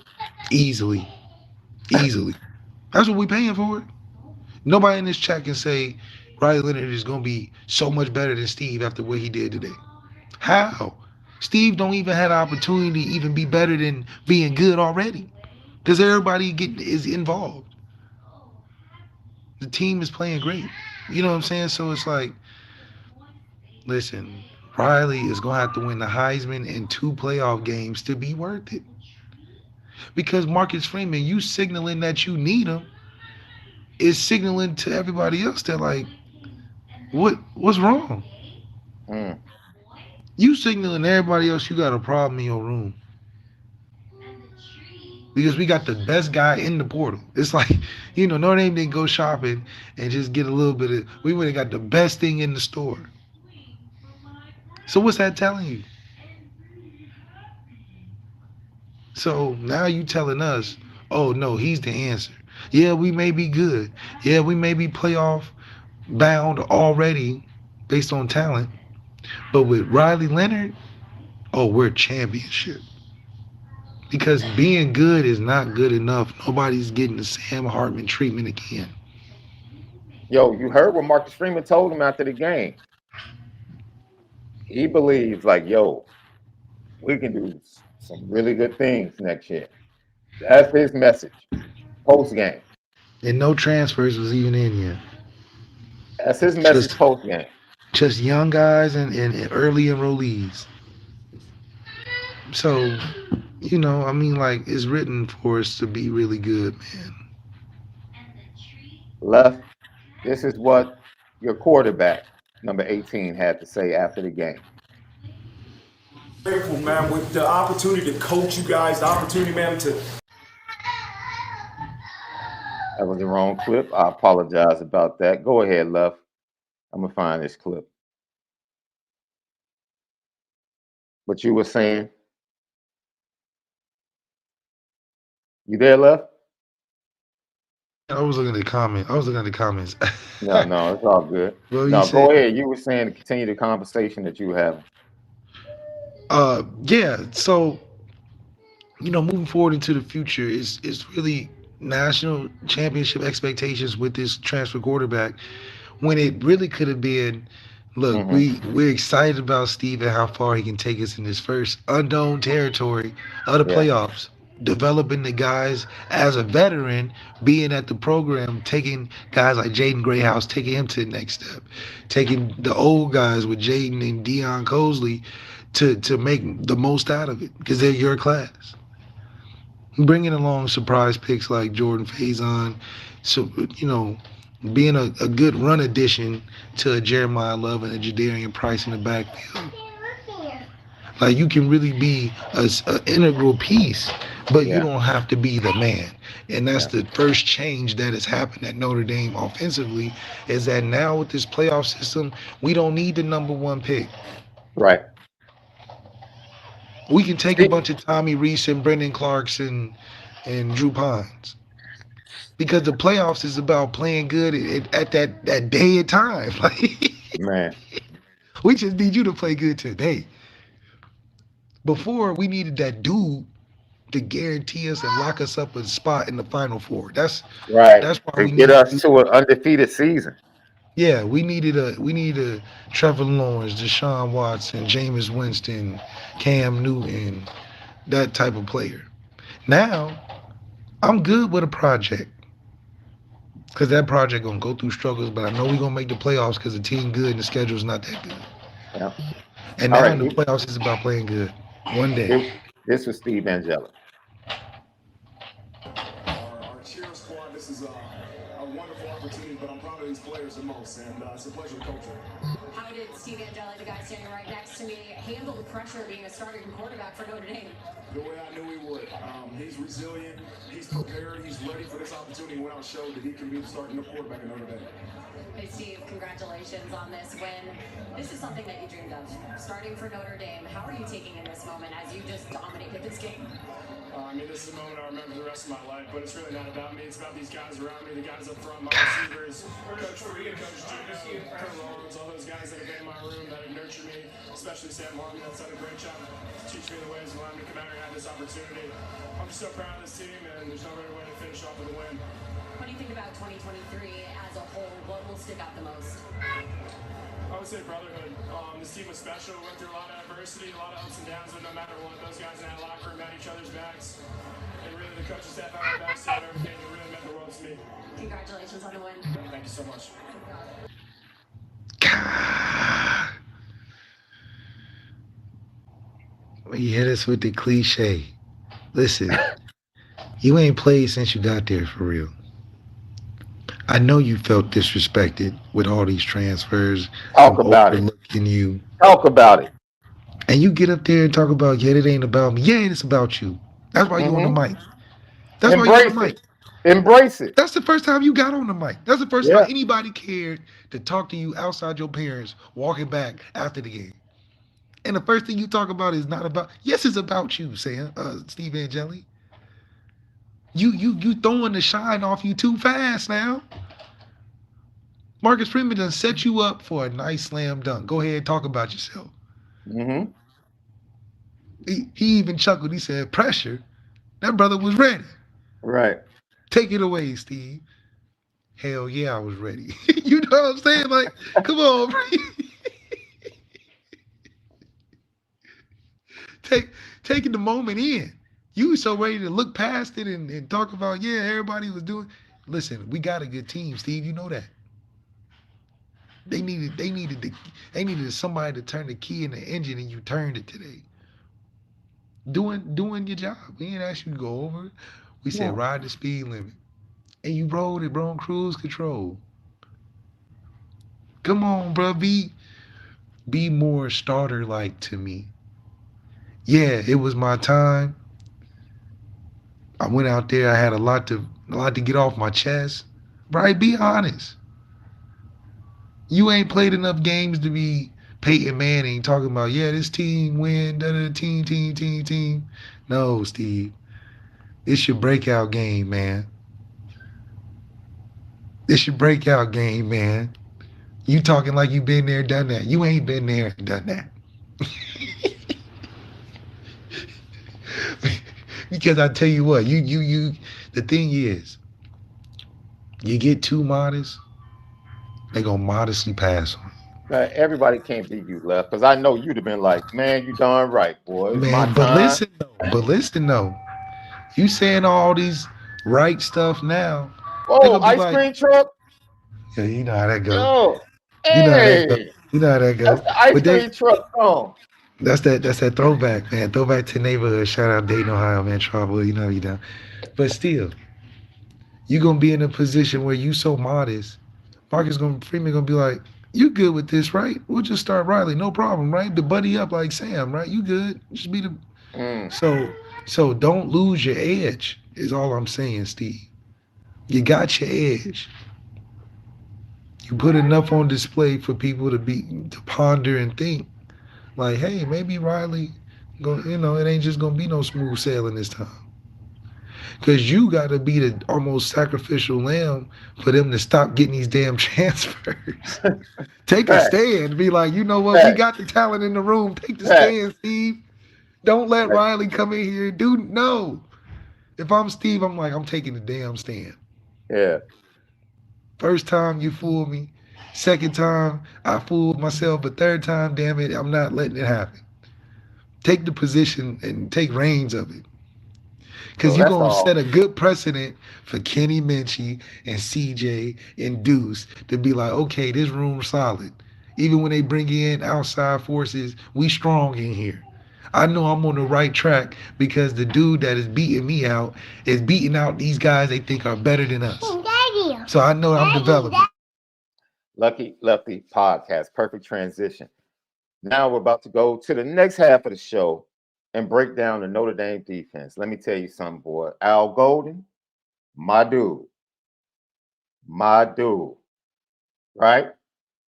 Easily. That's what we paying for it. Nobody in this chat can say Riley Leonard is going to be so much better than Steve after what he did today. How? Steve don't even have the opportunity to even be better than being good already, because everybody is involved. The team is playing great. You know what I'm saying? So it's like, listen, Riley is going to have to win the Heisman and 2 playoff games to be worth it. Because Marcus Freeman, you signaling that you need him, is signaling to everybody else that, like, what's wrong? You signaling to everybody else you got a problem in your room. Because we got the best guy in the portal. It's like, Notre Dame didn't go shopping and just get a little bit of, we went and got the best thing in the store. So what's that telling you? So now you telling us, oh no, he's the answer. Yeah, we may be good. Yeah, we may be playoff bound already based on talent. But with Riley Leonard, oh, we're championship. Because being good is not good enough. Nobody's getting the Sam Hartman treatment again. Yo, you heard what Marcus Freeman told him after the game. He believes like, yo, we can do some really good things next year. That's his message post game. And no transfers was even in yet. That's his message post game. Just young guys and early enrollees. So, I mean, like, it's written for us to be really good, man. Left, this is what your quarterback, number 18, had to say after the game. Grateful, man, with the opportunity to coach you guys, the opportunity, man, to. That was the wrong clip. I apologize about that. Go ahead, Left. I'm going to find this clip. What you were saying? You there, Left? I was looking at the comments. No, it's all good. Well, no, go ahead. You were saying to continue the conversation that you were having. Yeah. So, moving forward into the future, it's really national championship expectations with this transfer quarterback. When it really could have been, look, we're excited about Steve and how far he can take us in this first unknown territory of the playoffs. Developing the guys as a veteran, being at the program, taking guys like Jaden Grayhouse, taking him to the next step, taking the old guys with Jaden and Deion Cosley to make the most out of it because they're your class. Bringing along surprise picks like Jordan Faison, so being a good run addition to a Jeremiah Love and a Jadarian Price in the backfield. Like, you can really be an integral piece, but you don't have to be the man. And that's the first change that has happened at Notre Dame offensively, is that now with this playoff system, we don't need the number one pick. Right. We can take a bunch of Tommy Reese and Brendan Clarkson and Drew Pines. Because the playoffs is about playing good at that day and time. Man. We just need you to play good today. Before, we needed that dude to guarantee us and lock us up a spot in the Final Four. That's right. That's why we get us to an undefeated season. Yeah, we needed a Trevor Lawrence, Deshaun Watson, Jameis Winston, Cam Newton, that type of player. Now, I'm good with a project. Because that project going to go through struggles, but I know we're going to make the playoffs because the team good and the schedule's not that good. Yeah. And now in the playoffs, it's about playing good. One day. This was Steve Angeli. Our cheer squad, this is a wonderful opportunity, but I'm proud of these players the most, and it's a pleasure to coach them. How did Steve Angeli, the guy standing right next to me, handle the pressure of being a starting quarterback for Notre Dame? The way I knew he would. He's resilient, he's prepared, he's ready for this opportunity. He went out and showed that he can be the starting quarterback in Notre Dame. Hey Steve, congratulations on this win. This is something that you dreamed of, starting for Notre Dame. How are you taking in this moment as you just dominated this game? This is a moment I remember the rest of my life, but it's really not about me. It's about these guys around me, the guys up front, my receivers, Coach Free, Coach Gino, Kurt Lawrence, all those guys that have been in my room, that have nurtured me, especially Sam Hartman, that's done a great job to teach me the ways and allow me to come out here and have this opportunity. I'm just so proud of this team, and there's no better way to finish off with a win. What do you think about 2023 as a whole? What will stick out the most? I would say brotherhood. This team was special. We went through a lot of adversity, a lot of ups and downs, but no matter what, those guys in that locker room had each other's backs. And really, the coaching staff had our backs and everything. It really meant the world to me. Congratulations on the win. Thank you so much. You hit us with the cliche. Listen, you ain't played since you got there for real. I know you felt disrespected with all these transfers. Talk about it. You. Talk about it. And you get up there and talk about, it ain't about me. Yeah, it's about you. That's why you on the mic. That's why you on the mic. Embrace it. That's the first time you got on the mic. That's the first time anybody cared to talk to you outside your parents walking back after the game. And the first thing you talk about is not about. Yes, it's about you, Sam. Steve Angeli. You throwing the shine off you too fast now. Marcus Freeman done set you up for a nice slam dunk. Go ahead, talk about yourself. Mm-hmm. He even chuckled. He said, "Pressure." That brother was ready. Right. Take it away, Steve. Hell yeah, I was ready. You know what I'm saying? Like, come on, bro. Taking the moment in. You were so ready to look past it and talk about, yeah, everybody was doing. Listen, we got a good team, Steve. You know that. They needed somebody to turn the key in the engine, and you turned it today. Doing your job. We ain't asked you to go over it. We said ride the speed limit. And you rolled it, bro, on cruise control. Come on, bro. Be more starter like to me. Yeah, it was my time. I went out there. I had a lot to get off my chest. Right? Be honest. You ain't played enough games to be Peyton Manning talking about, yeah, this team win, team. No, Steve. It's your breakout game, man. It's your breakout game, man. You talking like you been there, done that. You ain't been there and done that. Because I tell you what, the thing is, you get too modest, they gonna modestly pass on you. Everybody can't be you, Left, because I know you'd have been like, man, you darn right, boy. It's Man, my but time. listen though. You saying all these right stuff now, they Oh, gonna be ice like, cream truck. yeah, you know how that go. Yo, You know how that go. hey, You know how that that's go. the ice But cream truck song. that's that throwback, man. Throwback to neighborhood. Shout out Dayton, Ohio, man. Trouble, you know you done. But still, you gonna be in a position where you so modest. Freeman gonna be like, you good with this, right? We'll just start Riley, no problem, right? To buddy up like Sam, right? You good? Just be the so don't lose your edge. Is all I'm saying, Steve. You got your edge. You put enough on display for people to ponder and think. Like, hey, maybe Riley, it ain't just gonna be no smooth sailing this time. Because you got to be the almost sacrificial lamb for them to stop getting these damn transfers. Take a stand. Be like, you know what? We got the talent in the room. Take the stand, Steve. Don't let Riley come in here and do no. If I'm Steve, I'm like, I'm taking the damn stand. Yeah. First time you fooled me. Second time I fooled myself. But third time, damn it, I'm not letting it happen. Take the position and take reins of it. Because you're going to set a good precedent for Kenny Minchie and CJ and Deuce to be like, okay, this room's solid. Even when they bring in outside forces, we strong in here. I know I'm on the right track because the dude that is beating me out is beating out these guys they think are better than us. So I know I'm developing. Lucky Lefty podcast, perfect transition. Now we're about to go to the next half of the show and break down the Notre Dame defense. Let me tell you something, boy. Al Golden, my dude. Right?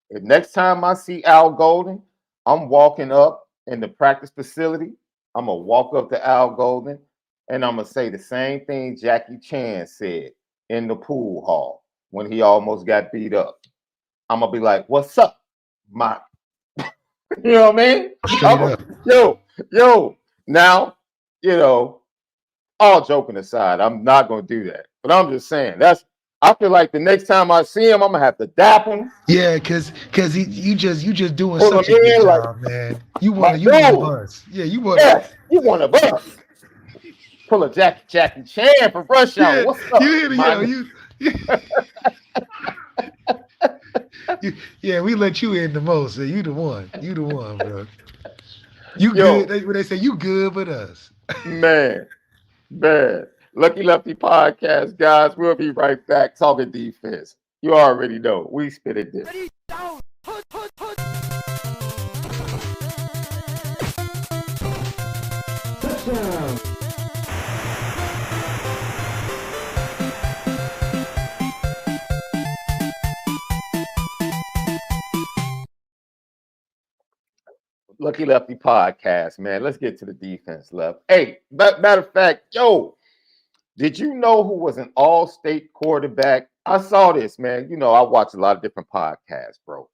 If next time I see Al Golden, I'm walking up in the practice facility. I'm going to walk up to Al Golden, and I'm going to say the same thing Jackie Chan said in the pool hall when he almost got beat up. I'm going to be like, what's up, my... You know what I mean? Yo. Now, all joking aside, I'm not going to do that. But I'm just saying, I feel like the next time I see him, I'm going to have to dap him. Yeah, because you just doing such a good job, man. You one of us. Yeah, you one of us. Pull a Jackie Chan from Rush Hour. What's up? Yeah, we let you in the most. So you the one, bro. You good. When they say you good with us. Man. Lucky Lefty podcast, guys. We'll be right back talking defense. You already know. We spit it this. Lucky Lefty podcast, man. Let's get to the defense, Left. Hey, matter of fact, yo, did you know who was an all-state quarterback? I saw this, man. You know, I watch a lot of different podcasts, bro.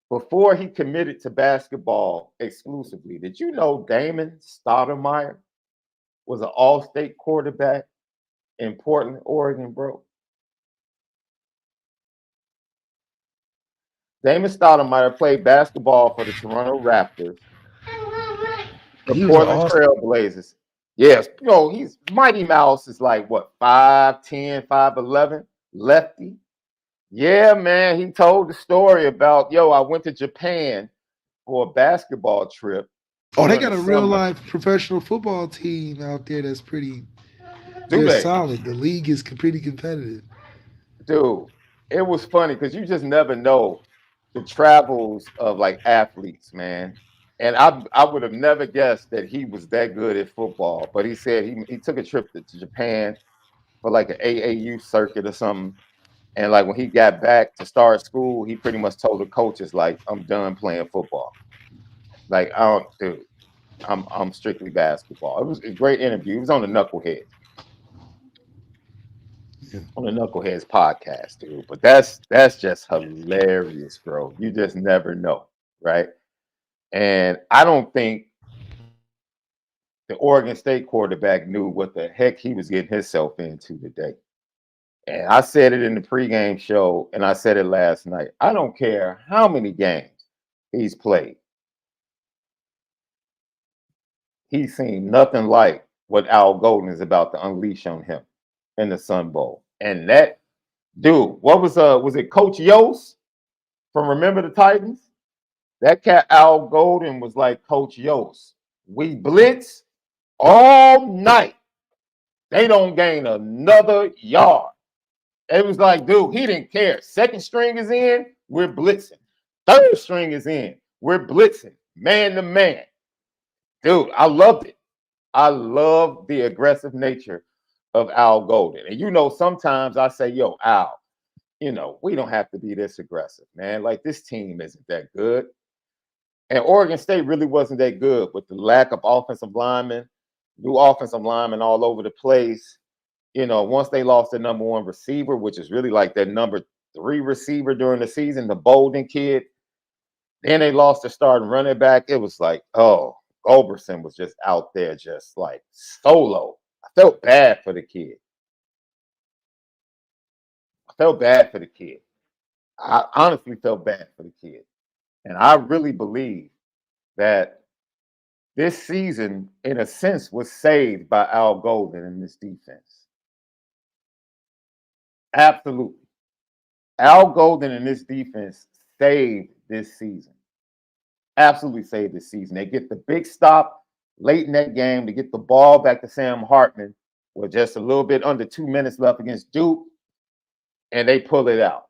Before he committed to basketball exclusively, did you know Damon Stoudemire was an all-state quarterback in Portland, Oregon, bro? Damon Stoudemire played basketball for the Toronto Raptors, the He was an Portland all. Trail Blazers. Yes, you know, he's Mighty Mouse is like what, 5'10, 5'11, lefty. Yeah, man. He told the story about, yo, I went to Japan for a basketball trip. Oh, they during got the a real summer. life professional football team out there that's pretty. Do They're they? solid. The league is pretty competitive. Dude, it was funny because you just never know the travels of like athletes, man. And I would have never guessed that he was that good at football. But he said he took a trip to Japan for like an AAU circuit or something. And like when he got back to start school, he pretty much told the coaches, like, I'm done playing football. Like, I don't, dude, I'm strictly basketball. It was a great interview. It was on the Knuckleheads. Yeah. On the Knuckleheads podcast, dude. But that's just hilarious, bro. You just never know, right? And I don't think the Oregon State quarterback knew what the heck he was getting himself into today. And I said it in the pregame show, and I said it last night. I don't care how many games he's played. He's seen nothing like what Al Golden is about to unleash on him in the Sun Bowl. And that dude, what was it Coach Yost from Remember the Titans? That cat Al Golden was like Coach Yost. We blitz all night. They don't gain another yard. It was like, dude, he didn't care. Second string is in, we're blitzing. Third string is in, we're blitzing. Man to man. Dude, I loved it. I love the aggressive nature of Al Golden. And you know, sometimes I say, yo, Al, you know, we don't have to be this aggressive, man. Like, this team isn't that good. And Oregon State really wasn't that good with the lack of offensive linemen, new offensive linemen all over the place. You know, once they lost their number one receiver, which is really like their number 3 receiver during the season, the Bolden kid, then they lost their starting running back. It was like, oh, Goberson was just out there just like solo. I felt bad for the kid. I honestly felt bad for the kid. And I really believe that this season, in a sense, was saved by Al Golden in this defense. Absolutely. Al Golden in this defense saved this season. Absolutely saved this season. They get the big stop late in that game to get the ball back to Sam Hartman with just a little bit under 2 minutes left against Duke, and they pull it out,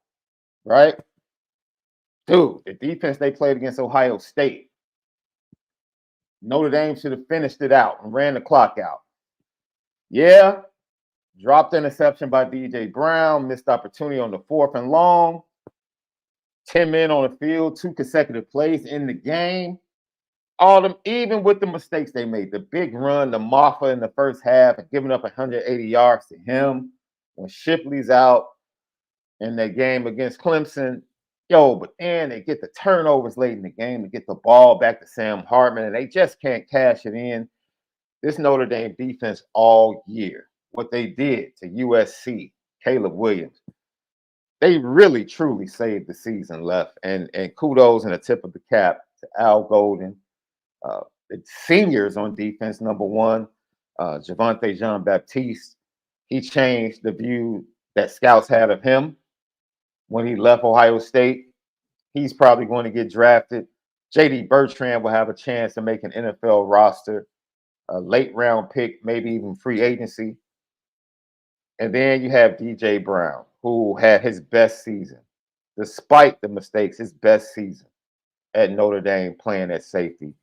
right? Dude, the defense they played against Ohio State, Notre Dame should have finished it out and ran the clock out. Yeah, dropped interception by DJ Brown, missed opportunity on the 4th and long. 10 men on the field, 2 consecutive plays in the game. All them, even with the mistakes they made, the big run, the Maffa in the first half, and giving up 180 yards to him when Shipley's out in that game against Clemson. Yo, but then they get the turnovers late in the game to get the ball back to Sam Hartman, and they just can't cash it in. This Notre Dame defense all year, what they did to USC, Caleb Williams, they really, truly saved the season left. And kudos and a tip of the cap to Al Golden. The seniors on defense, number 1, Javonte Jean-Baptiste. He changed the view that scouts had of him when he left Ohio State. He's probably going to get drafted. J.D. Bertrand will have a chance to make an NFL roster, a late round pick, maybe even free agency. And then you have DJ Brown, who had his best season, despite the mistakes, his best season at Notre Dame playing at safety.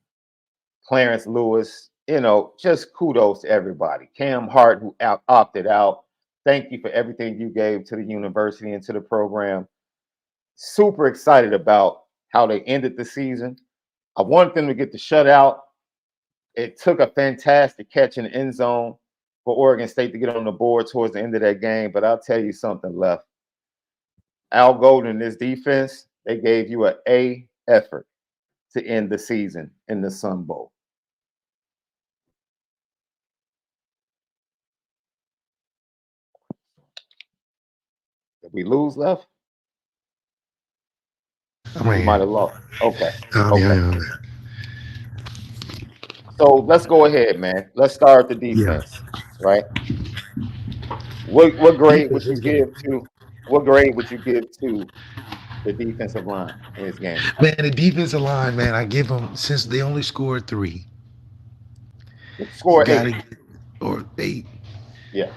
Clarence Lewis, you know, just kudos to everybody. Cam Hart, who opted out. Thank you for everything you gave to the university and to the program. Super excited about how they ended the season. I want them to get the shutout. It took a fantastic catch in the end zone for Oregon State to get on the board towards the end of that game. But I'll tell you something, Left. Al Golden, this defense, they gave you an A effort to end the season in the Sun Bowl. Did we lose, Left? I'm right We might here. have lost. Okay. Yeah. So let's go ahead, man. Let's start the defense, right? What grade would you give to the defensive line in this game? Man, the defensive line, man, I give them, since they only scored 3. Score 8. Or 8. Yeah.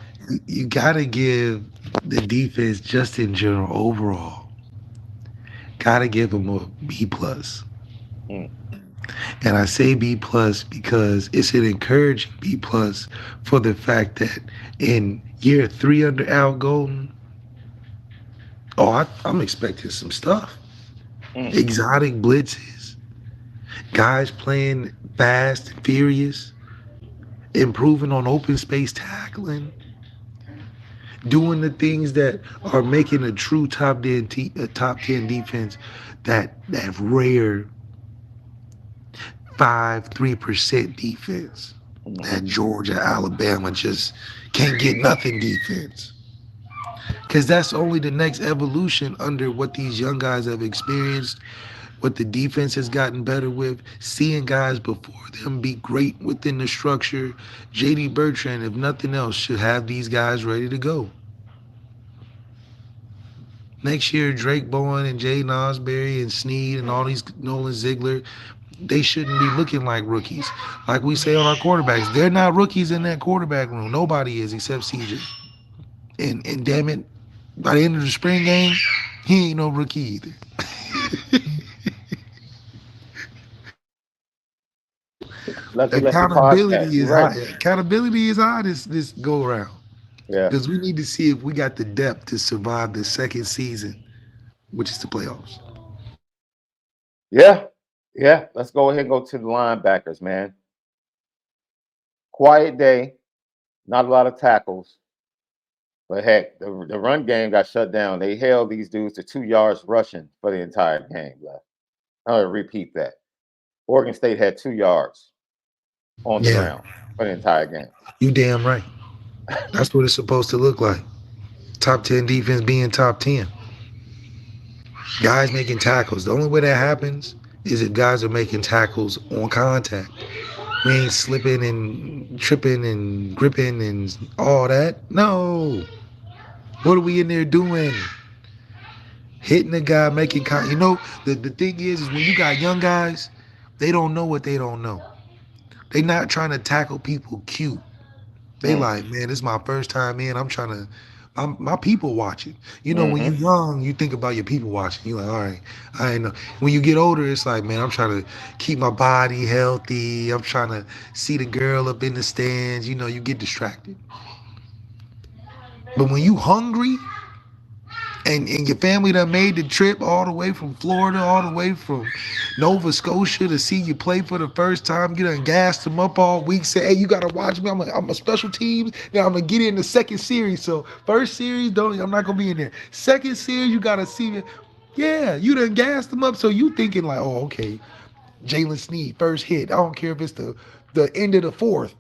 You gotta give the defense, just in general, overall, gotta give them a B+. And I say B+ because it's an encouraging B+ for the fact that in year 3 under Al Golden, I'm expecting some stuff. Exotic blitzes, guys playing fast and furious, improving on open space tackling, doing the things that are making a true top 10 defense that rare 3% defense that Georgia, Alabama just can't get nothing defense. Because that's only the next evolution under what these young guys have experienced, what the defense has gotten better with, seeing guys before them be great within the structure. J.D. Bertrand, if nothing else, should have these guys ready to go. Next year, Drake Bowen and Jay Nosberry and Snead and all these Nolan Ziegler, they shouldn't be looking like rookies. Like we say on our quarterbacks, they're not rookies in that quarterback room. Nobody is except CJ. And damn it, by the end of the spring game, he ain't no rookie either. Accountability is high. Accountability is high this go around. Yeah. Because we need to see if we got the depth to survive the second season, which is the playoffs. Yeah. Let's go ahead and go to the linebackers, man. Quiet day, not a lot of tackles. But heck, the run game got shut down. They held these dudes to 2 yards rushing for the entire game. Left. I'll repeat that. Oregon State had 2 yards on the ground for the entire game. You damn right. That's what it's supposed to look like. Top 10 defense being top 10. Guys making tackles. The only way that happens is if guys are making tackles on contact. We ain't slipping and tripping and gripping and all that. No. What are we in there doing? Hitting the guy, making the thing is when you got young guys, they don't know what they don't know. They not trying to tackle people cute. They like, man, this is my first time in. I'm my people watching. When you're young, you think about your people watching. You're like, all right, I know. When you get older, it's like, man, I'm trying to keep my body healthy. I'm trying to see the girl up in the stands. You get distracted. But when you hungry and your family done made the trip all the way from Florida, all the way from Nova Scotia to see you play for the first time, you done gassed them up all week, say, hey, you got to watch me. I'm a special team. Now I'm going to get in the second series. So first series, I'm not going to be in there. Second series, you got to see me. Yeah, you done gassed them up. So you thinking like, oh, okay, Jalen Snead, first hit. I don't care if it's the end of the fourth.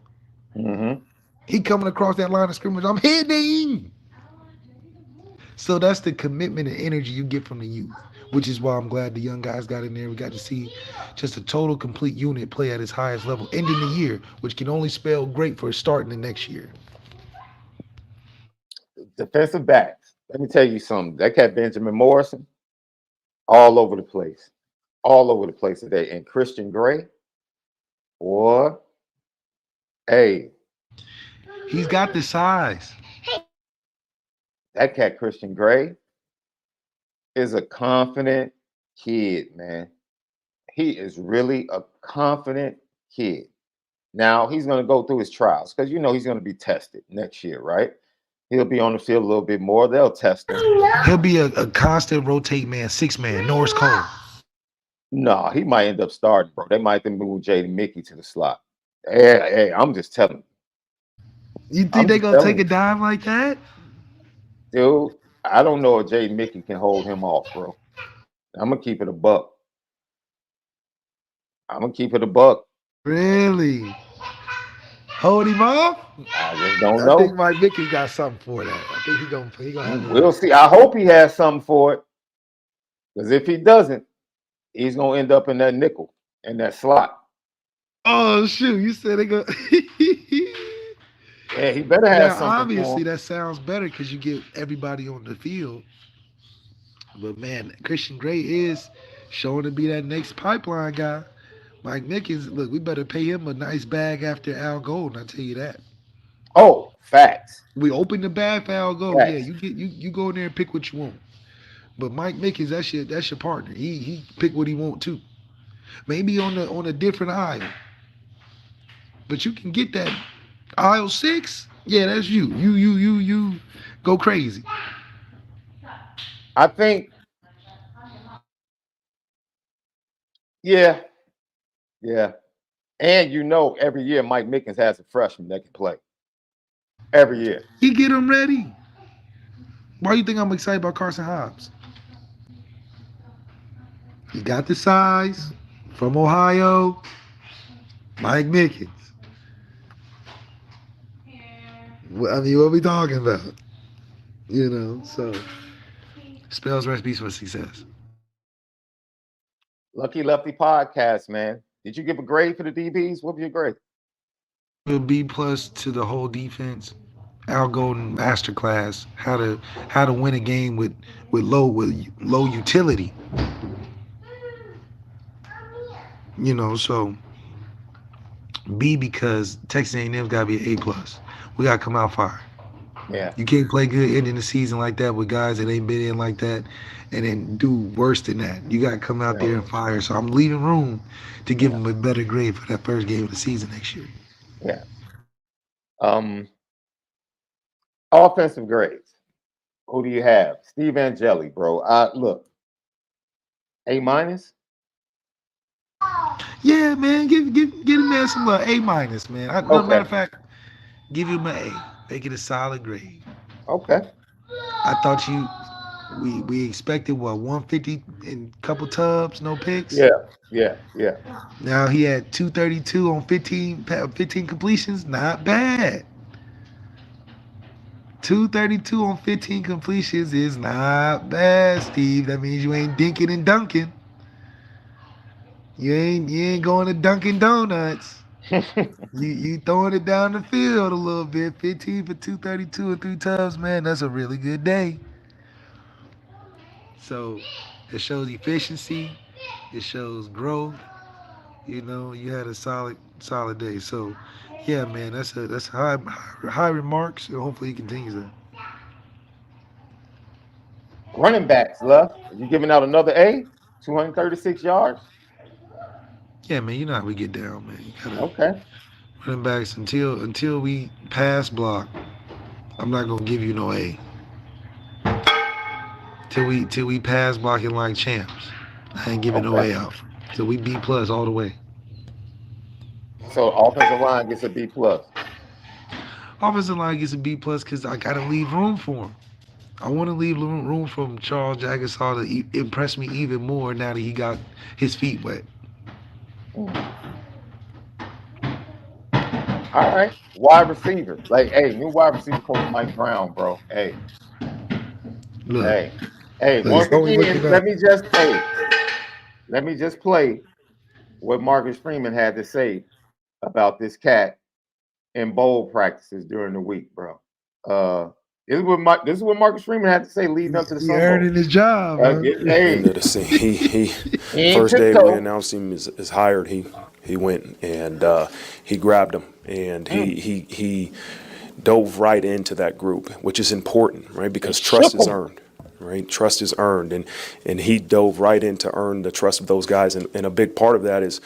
He coming across that line of scrimmage. I'm hitting. So that's the commitment and energy you get from the youth, which is why I'm glad the young guys got in there. We got to see just a total complete unit play at its highest level, ending the year, which can only spell great for starting the next year. Defensive backs. Let me tell you something. That cat Benjamin Morrison, all over the place. All over the place today. And Christian Gray, boy, hey. He's got the size. That cat Christian Gray is a confident kid, man. He is really a confident kid. Now, he's going to go through his trials because he's going to be tested next year, right? He'll be on the field a little bit more. They'll test him. He'll be a constant rotate man, 6-man, Norris Cole. No, he might end up starting, bro. They might then move Jaden Mickey to the slot. Hey, I'm just telling you. You think I'm they just gonna telling take a you, dive like that? dude. I don't know if Jaden Mickey can hold him off, bro. I'm gonna keep it a buck. I'm gonna keep it a buck. Really? Hold him off? I just don't I think know. Mike Mickey got something for that. I think he gonna have a We'll see. I hope he has something for it. Because if he doesn't, he's gonna end up in that nickel in that slot. Oh shoot! You said they go. Yeah, he better have Now, something for obviously, him. that sounds better because you get everybody on the field. But man, Christian Gray is showing to be that next pipeline guy. Mike Mickens, look, we better pay him a nice bag after Al Golden. I tell you that. Oh, facts. We open the bag for Al Golden. Yeah, Facts. you go in there and pick what you want. But Mike Mickens, that's your partner. He pick what he want too. Maybe on a different aisle. But you can get that aisle 6. Yeah, that's you. You go crazy. I think, yeah, yeah. And every year Mike Mickens has a freshman that can play. Every year. He get him ready. Why do you think I'm excited about Carson Hobbs? He got the size from Ohio. Mike Mickens. I mean, what we talking about? So spells recipes for success. Lucky Lefty podcast, man. Did you give a grade for the DBs? What was your grade? A B plus to the whole defense. Al Golden masterclass how to win a game with low utility. So B because Texas A&M's gotta be an A plus. We gotta come out fire. Yeah. You can't play good ending the season like that with guys that ain't been in like that and then do worse than that. You got to come out there and fire. So I'm leaving room to give them a better grade for that first game of the season next year. Yeah. Offensive grades. Who do you have? Steve Angeli, bro. Look, A minus. Yeah, man. Give him man some love. A minus, man. Okay. Matter of fact, give him an A. Make it a solid grade. Okay. I thought we expected 150 in a couple tubs, no picks. Yeah. Now he had 232 on 15 completions. Not bad. 232 on 15 completions is not bad, Steve. That means you ain't dinking and dunking. You ain't going to Dunkin' Donuts. you throwing it down the field a little bit. 15 for 232 and 3 tubs, man. That's a really good day. So it shows efficiency. It shows growth. You had a solid day. So yeah, man, that's high remarks, and hopefully he continues that. Running backs, Luff. Are you giving out another A? 236 yards? Yeah, man, you know how we get down, man. Okay. Running backs until we pass block. I'm not gonna give you no A. Till we pass blocking like champs. I ain't giving no A out. So we B plus all the way. So offensive line gets a B plus. Offensive line gets a B plus because I gotta leave room for him. I want to leave room for Charles Jagasaw to impress me even more now that he got his feet wet. All right. Wide receiver. New wide receiver coach Mike Brown, bro. Hey. Look, Once again, let me just play what Marcus Freeman had to say about this cat in bowl practices during the week, bro. This is what Marcus Freeman had to say leading up to the Sun Bowl. He earning his job, man. He first day we announced him as hired, he went and he grabbed him and he dove right into that group, which is important, right? Because trust is earned. Right, trust is earned, and he dove right in to earn the trust of those guys, and a big part of that is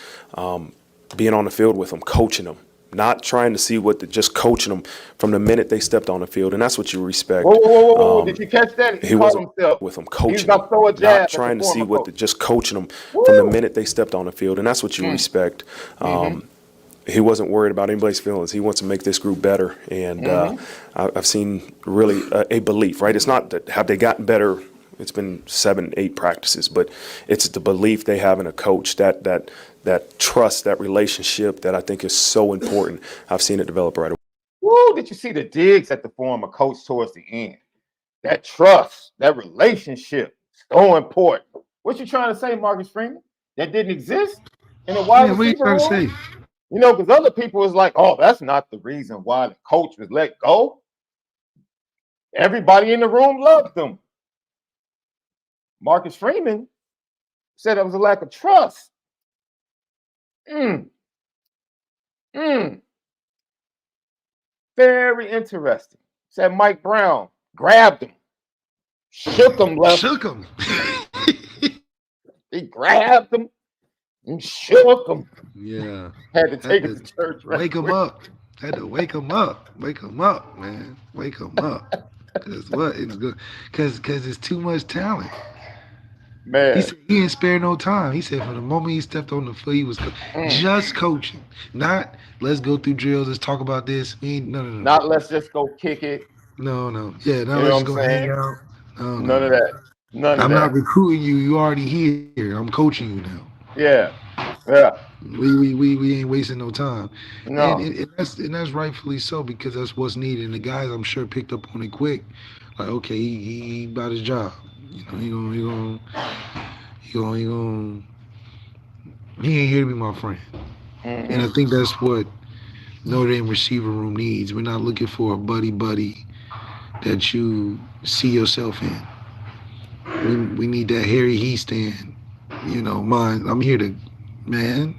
being on the field with them, coaching them, not trying to see just coaching them from the minute they stepped on the field, and that's what you respect. Whoa. Did you catch that? He caught wasn't himself. with them He was coaching about to throw a them, jab not trying to see just coaching them Woo! from the minute they stepped on the field, and that's what you respect. He wasn't worried about anybody's feelings. He wants to make this group better, and I've seen really a belief. Right? It's not that have they gotten better. It's been 7, 8 practices, but it's the belief they have in a coach, that trust, that relationship that I think is so important. I've seen it develop right away. Woo! Did you see the digs at the former coach towards the end? That trust, that relationship, so important. What you trying to say, Marcus Freeman? That didn't exist in the wide What are you receiver trying to room? say? You know, because other people was like, oh, that's not the reason why the coach was let go. Everybody in the room loved him. Marcus Freeman said it was a lack of trust. Very interesting. Said Mike Brown grabbed him, shook him left. Shook him. He grabbed him and shook him. Yeah. Had to take it to church. Wake him up. Had to wake him up. Wake him up, man. Wake him up. Because what? It's good. Because it's too much talent. Man. He said he didn't spare no time. He said from the moment he stepped on the field, he was just coaching. Not let's go through drills, let's talk about this. No. Not let's just go kick it. No. Yeah, now You know let's what go I'm hang saying? out. No. None of that. I'm not recruiting you. You already here. I'm coaching you now. Yeah. We ain't wasting no time. No. And that's rightfully so, because that's what's needed. And the guys, I'm sure, picked up on it quick. Like, okay, he about his job. You know, he ain't here to be my friend. And I think that's what Notre Dame receiver room needs. We're not looking for a buddy that you see yourself in. We need that Harry He stand. I'm here to, man.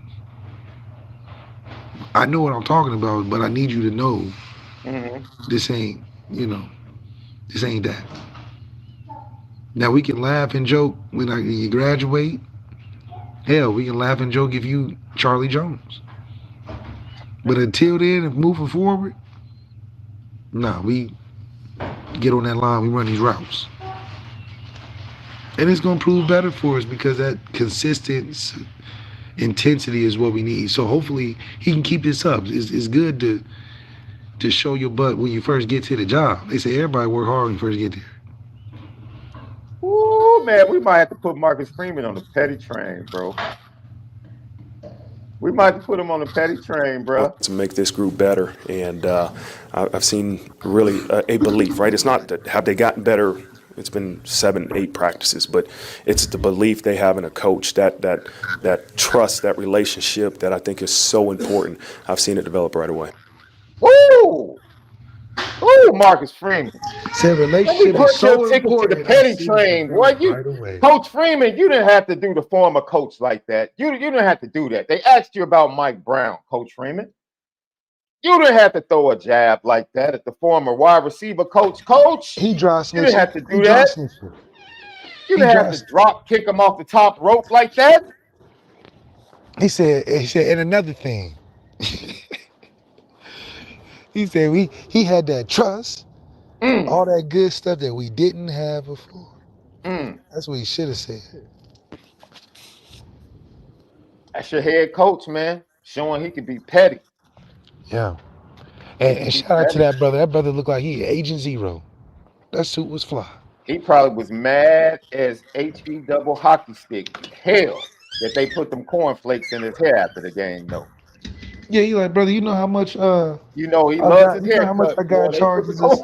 I know what I'm talking about, but I need you to know this ain't that. Now we can laugh and joke when you graduate. Hell, we can laugh and joke if you Charlie Jones. But until then, if moving forward, we get on that line, we run these routes. And it's going to prove better for us because that consistent intensity is what we need. So hopefully he can keep this up. It's good to show your butt when you first get to the job. They say everybody work hard when you first get there. Ooh, man, we might have to put Marcus Freeman on the petty train, bro. We might have to put him on the petty train, bro. To make this group better, and I've seen really a belief. Right? It's not that have they gotten better. It's been 7, 8 practices, but it's the belief they have in a coach, that trust, that relationship that I think is so important. I've seen it develop right away. Ooh, Marcus Freeman. Said relationship put is so your ticket important. to the petty train, boy. Coach Freeman, you didn't have to do the former coach like that. You didn't have to do that. They asked you about Mike Brown, Coach Freeman. You didn't have to throw a jab like that at the former wide receiver coach. He dry snitching. You didn't have to do that. You didn't have to drop kick him off the top rope like that. He said, and another thing. He said he had that trust, all that good stuff that we didn't have before. That's what he should have said. That's your head coach, man, showing he can be petty. Yeah. And shout out to that brother. That brother looked like he Agent Zero. That suit was fly. He probably was mad as HB double hockey stick hell that they put them cornflakes in his hair after the game, though. Yeah, he like, brother, you know how much he loves his hair. How much I got charges us?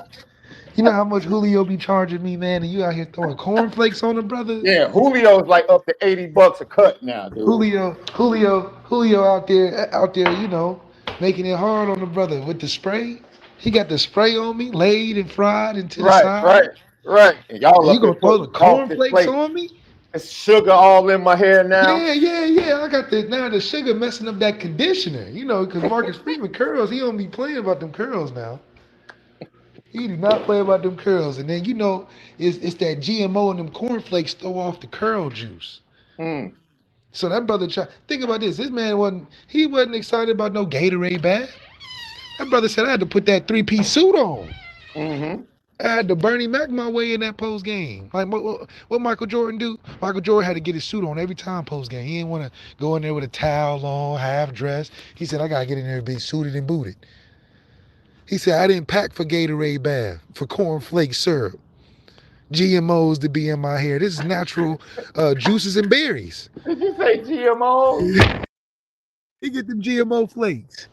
You know how much Julio be charging me, man, and you out here throwing cornflakes on him, brother? Yeah, Julio's like up to $80 a cut now, dude. Julio out there, making it hard on the brother with the spray. He got the spray on me, laid and fried into the side. Right. And y'all you gonna throw the cornflakes on me? It's sugar all in my hair now. Yeah. I got the sugar messing up that conditioner, because Marcus Freeman curls, he don't be playing about them curls now. He do not play about them curls. And then, it's that GMO and them cornflakes throw off the curl juice. So that brother think about this. This man wasn't excited about no Gatorade bath. That brother said I had to put that 3-piece suit on. Mm-hmm. I had to Bernie Mac my way in that post game. Like what Michael Jordan do? Michael Jordan had to get his suit on every time post game. He didn't want to go in there with a towel on, half dressed. He said, I gotta get in there and be suited and booted. He said, I didn't pack for Gatorade bath, for cornflake syrup, GMOs to be in my hair. This is natural juices and berries. Did you say GMO? He get them GMO flakes.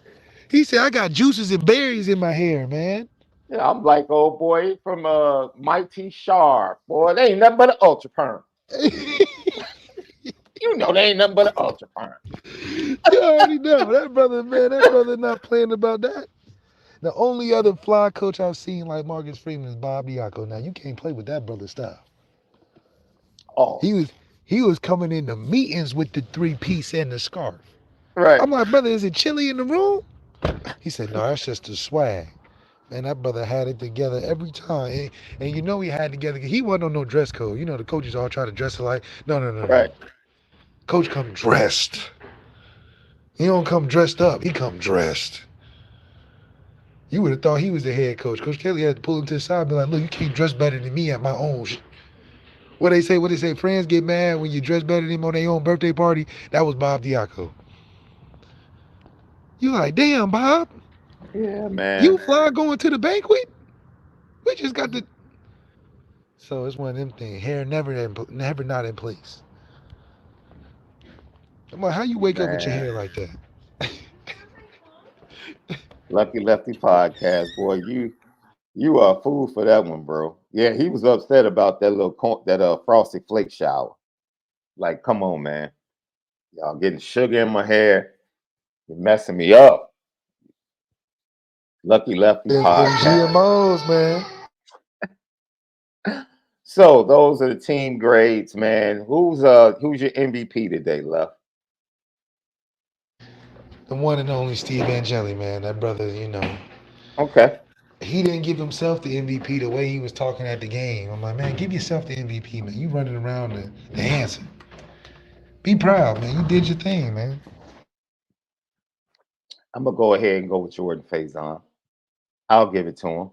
He said, I got juices and berries in my hair, man. Yeah, I'm like old boy from Mighty Sharp. Boy, they ain't nothing but an ultra perm. You know they ain't nothing but an ultra perm. You already know. That brother not playing about that. The only other fly coach I've seen like Marcus Freeman is Bob Diaco. Now you can't play with that brother style. Oh, He was coming into meetings with the 3-piece and the scarf. right. I'm like, brother, is it chilly in the room? He said, no, that's just the swag. Man, that brother had it together every time. And you know he had it together. He wasn't on no dress code. You know, the coaches all try to dress alike. No. Right. Coach come dressed. He don't come dressed up. He come dressed. You would have thought he was the head coach. Coach Kelly had to pull him to the side and be like, look, you can't dress better than me at my own What they say, friends get mad when you dress better than them on their own birthday party. That was Bob Diaco. You like, damn, Bob. Yeah, man. You fly going to the banquet? We just got the... So it's one of them things. Hair never not in place. I'm like, how you wake up with your hair like that? Lucky Lefty podcast, boy. You are a fool for that one, bro. Yeah, he was upset about that frosted flake shower. Like, come on, man. Y'all getting sugar in my hair. You're messing me up. Lucky Lefty podcast. GMOs, man. So those are the team grades, man. Who's your MVP today, Left? The one and only Steve Angeli, man. That brother, you know. Okay. He didn't give himself the MVP the way he was talking at the game. I'm like, man, give yourself the MVP, man. You running around the answer. Be proud, man. You did your thing, man. I'm gonna go ahead and go with Jordan Faison. I'll give it to him.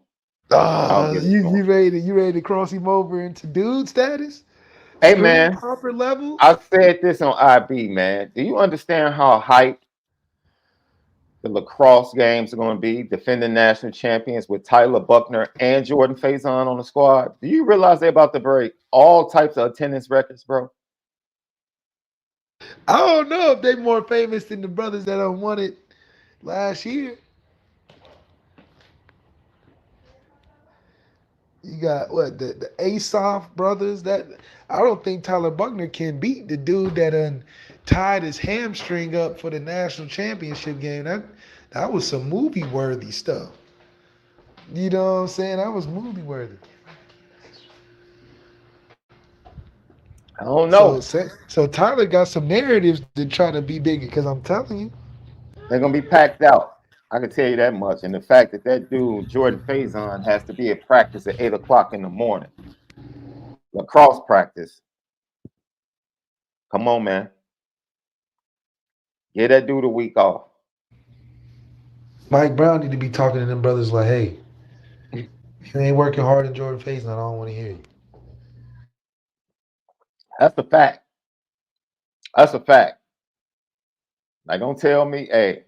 You ready to cross him over into dude status? Hey, man. Proper level? I said this on IB, man. Do you understand how hyped the lacrosse games are going to be? Defending national champions with Tyler Buckner and Jordan Faison on the squad. Do you realize they're about to break all types of attendance records, bro? I don't know if they're more famous than the brothers that won it last year. You got what the Asoff brothers. That I don't think Tyler Buckner can beat the dude that tied his hamstring up for the national championship game. That was some movie worthy stuff. You know what I'm saying? That was movie worthy. I don't know. So Tyler got some narratives to try to be bigger, because I'm telling you, they're gonna be packed out. I can tell you that much. And the fact that dude, Jordan Faison, has to be at practice at 8 o'clock in the morning. Lacrosse practice. Come on, man. Get that dude a week off. Mike Brown need to be talking to them brothers like, hey, if you ain't working hard in Jordan Faison, I don't want to hear you. That's a fact. That's a fact. Like, don't tell me, hey,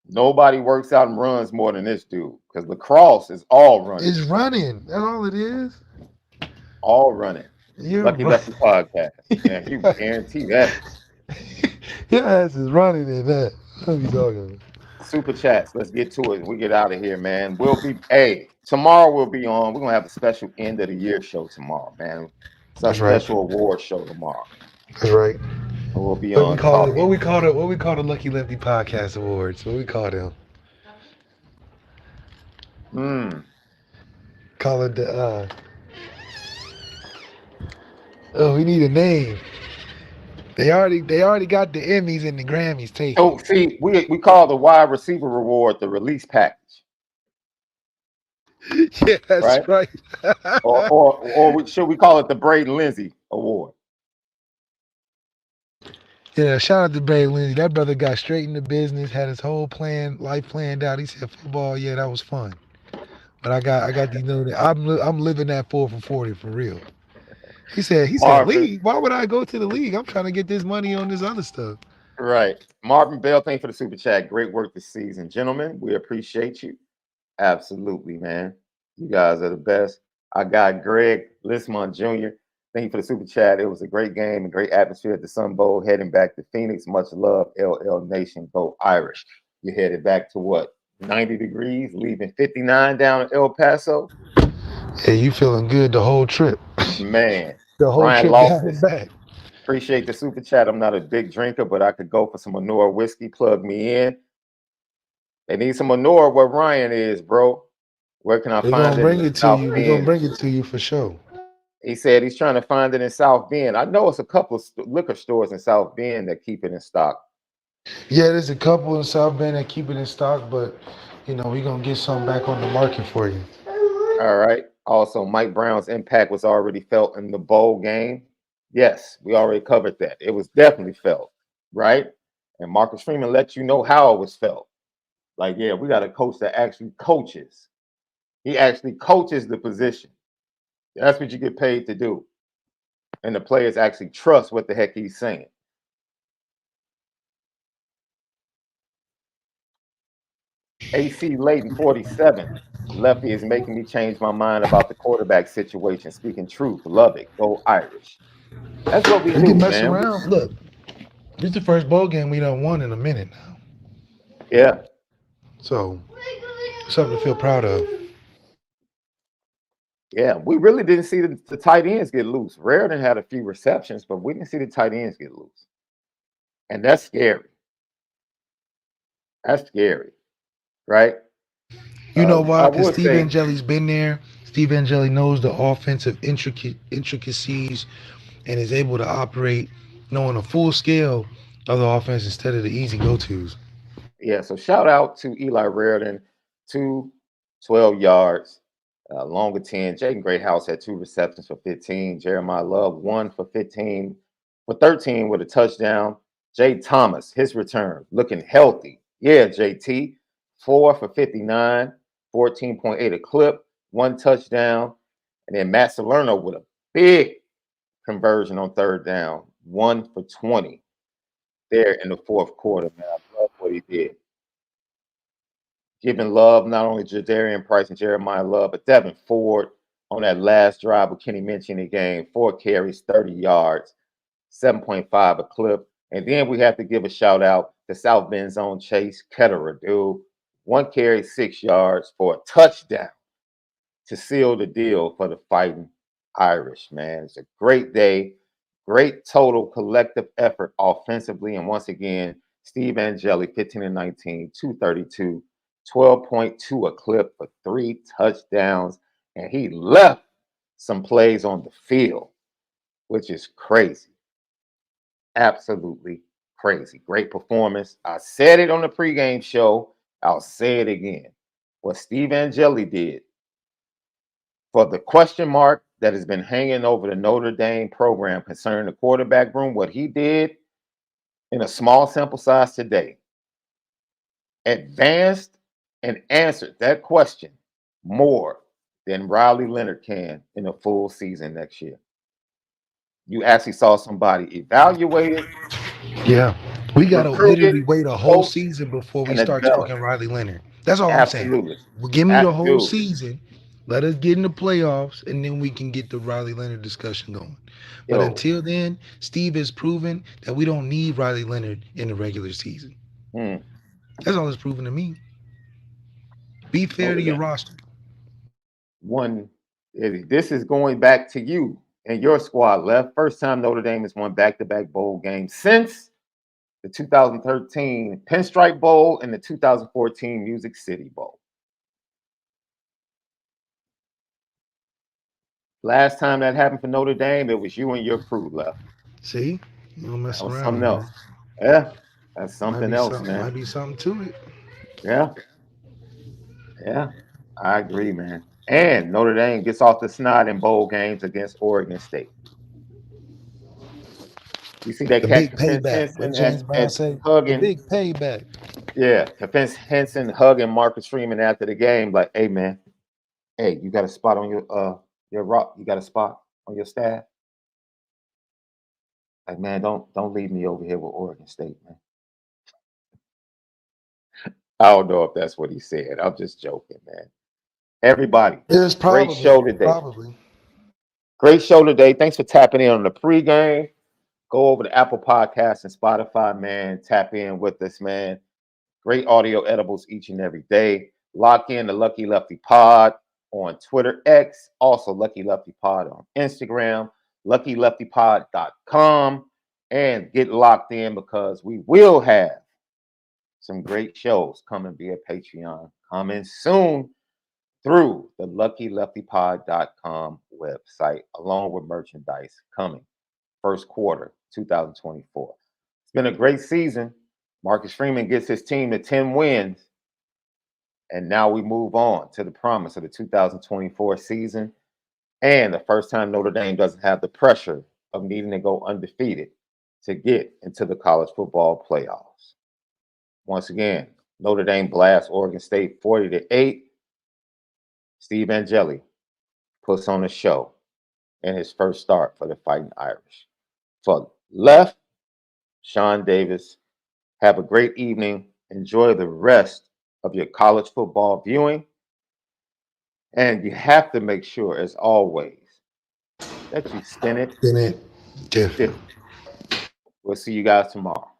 nobody works out and runs more than this dude, because lacrosse is all running. It's running. That's all it is. All running. Lucky Lefty podcast. Man, you guarantee that. Your ass is running in that. What are you talking about? Super chats. Let's get to it. We get out of here, man. Tomorrow we'll be on. We're gonna have a special end of the year show tomorrow, man. It's a special award show tomorrow. That's right. We'll be what on. We call the Lucky Lefty Podcast Awards. What we call them? Call it the we need a name. They already got the Emmys and the Grammys taken. Oh, see, we call the wide receiver reward the release package. Yeah, that's right. or should we call it the Braden Lindsay Award? Yeah, shout out to Barry Lindsey. That brother got straight into business, had his whole plan, life planned out. He said, "Football, yeah, that was fun." But I got these know that I'm living that 4 for 40 for real. He said, Marvin, league. Why would I go to the league? I'm trying to get this money on this other stuff. right. Marvin Bell, thank you for the super chat. Great work this season. Gentlemen, we appreciate you. Absolutely, man. You guys are the best. I got Greg Lismont Jr. Thank you for the super chat. It was a great game and great atmosphere at the Sun Bowl. Heading back to Phoenix. Much love, LL Nation. Go Irish. You headed back to what? 90 degrees, leaving 59 down in El Paso. Hey, you feeling good the whole trip? Man, The whole Brian trip down and Loftus. back. Appreciate the super chat. I'm not a big drinker, but I could go for some ONORA whiskey. Plug me in. They need some ONORA where Ryan is, bro. Where can I We're find gonna it in bring the it to South you. We're gonna Bend? bring it to you for sure. He said he's trying to find it in South Bend. I know it's a couple of liquor stores in South Bend that keep it in stock. Yeah, there's a couple in South Bend that keep it in stock, but we're gonna get something back on the market for you. All right. Also, Mike Brown's impact was already felt in the bowl game. Yes, we already covered that. It was definitely felt, right? And Marcus Freeman let you know how it was felt. Like, yeah, we got a coach that actually coaches. He actually coaches the position. That's what you get paid to do. And the players actually trust what the heck he's saying. AC Layton, 47. Lefty is making me change my mind about the quarterback situation. Speaking truth, love it. Go Irish. That's what we We can do, mess man. around. Look, this is the first bowl game we done won in a minute now, Yeah, so something to feel proud of. yeah. We really didn't see the tight ends get loose. Raritan had a few receptions, but we didn't see the tight ends get loose. And that's scary. That's scary, right? You know I why? Because would Steve say, Angeli's been there. Steve Angeli knows the offensive intricacies and is able to operate knowing a full scale of the offense instead of the easy go-tos. yeah, so shout out to Eli Raritan, 212 yards, longer 10. Jaden Greathouse had 2 receptions for 15. Jeremiah Love, 1 for 15, for 13 with a touchdown. Jay Thomas, his return, looking healthy. Yeah, JT, 4 for 59, 14.8 a clip, 1 touchdown. And then Matt Salerno with a big conversion on third down, 1 for 20 there in the fourth quarter, man. I love what he did. Giving love not only Jadarian Price and Jeremiah Love, but Devin Ford on that last drive with Kenny Minchie in the game. 4 carries, 30 yards, 7.5 a clip. And then we have to give a shout out to South Bend Zone Chase Ketterer, dude. 1 carry, 6 yards for a touchdown to seal the deal for the Fighting Irish, man. It's a great day, great total collective effort offensively. And once again, Steve Angeli, 15 and 19, 232, 12.2 a clip for 3 touchdowns. And he left some plays on the field, which is crazy. Absolutely crazy. Great performance. I said it on the pregame show. I'll say it again. What Steve Angeli did for the question mark that has been hanging over the Notre Dame program concerning the quarterback room, what he did in a small sample size today, advanced and answered that question more than Riley Leonard can in a full season next year. You actually saw somebody evaluated, Yeah. We gotta recruited, literally wait a whole coached, season before we and start developed. talking Riley Leonard. That's all I'm saying. Absolutely. Well, give me the whole Dude, season. Let us get in the playoffs, and then we can get the Riley Leonard discussion going. But yo, until then, Steve has proven that we don't need Riley Leonard in the regular season. hmm, That's all it's proven to me. Be fair to Notre your Dame roster. won. This is going back to you and your squad left. First time Notre Dame has won back-to-back bowl games since the 2013 Pinstripe Bowl and the 2014 Music City Bowl. Last time that happened for Notre Dame, it was you and your crew left. See, you don't That mess was something around, else. man. Yeah, that's Might something be else, something. man. Might be something to it. Yeah, yeah, I agree, man. And Notre Dame gets off the snot in bowl games against Oregon State. You see that The cat big Defense payback. What Henson James Brown at say? The hugging. big payback. Yeah, Defense Henson hugging Marcus Freeman after the game, like, hey man, hey, you got a spot on your rock, you got a spot on your staff? Like, man, don't leave me over here with Oregon State, man. I don't know if that's what he said. I'm just joking, man. Everybody, It's great show today. probably. Great show today. Thanks for tapping in on the pregame. Go over to Apple Podcasts and Spotify, man. Tap in with us, man. Great audio edibles each and every day. Lock in the Lucky Lefty Pod on Twitter X. Also, Lucky Lefty Pod on Instagram. LuckyLeftyPod.com. And get locked in because we will have some great shows coming via Patreon coming soon through the LuckyLeftyPod.com website, along with merchandise coming first quarter 2024. It's been a great season. Marcus Freeman gets his team to 10 wins. And now we move on to the promise of the 2024 season. And the first time Notre Dame doesn't have the pressure of needing to go undefeated to get into the college football playoffs. Once again, Notre Dame blasts Oregon State 40-8. Steve Angeli puts on a show in his first start for the Fighting Irish. For Left, Sean Davis, have a great evening. Enjoy the rest of your college football viewing. And you have to make sure, as always, that you spin it Been it different. different. We'll see you guys tomorrow.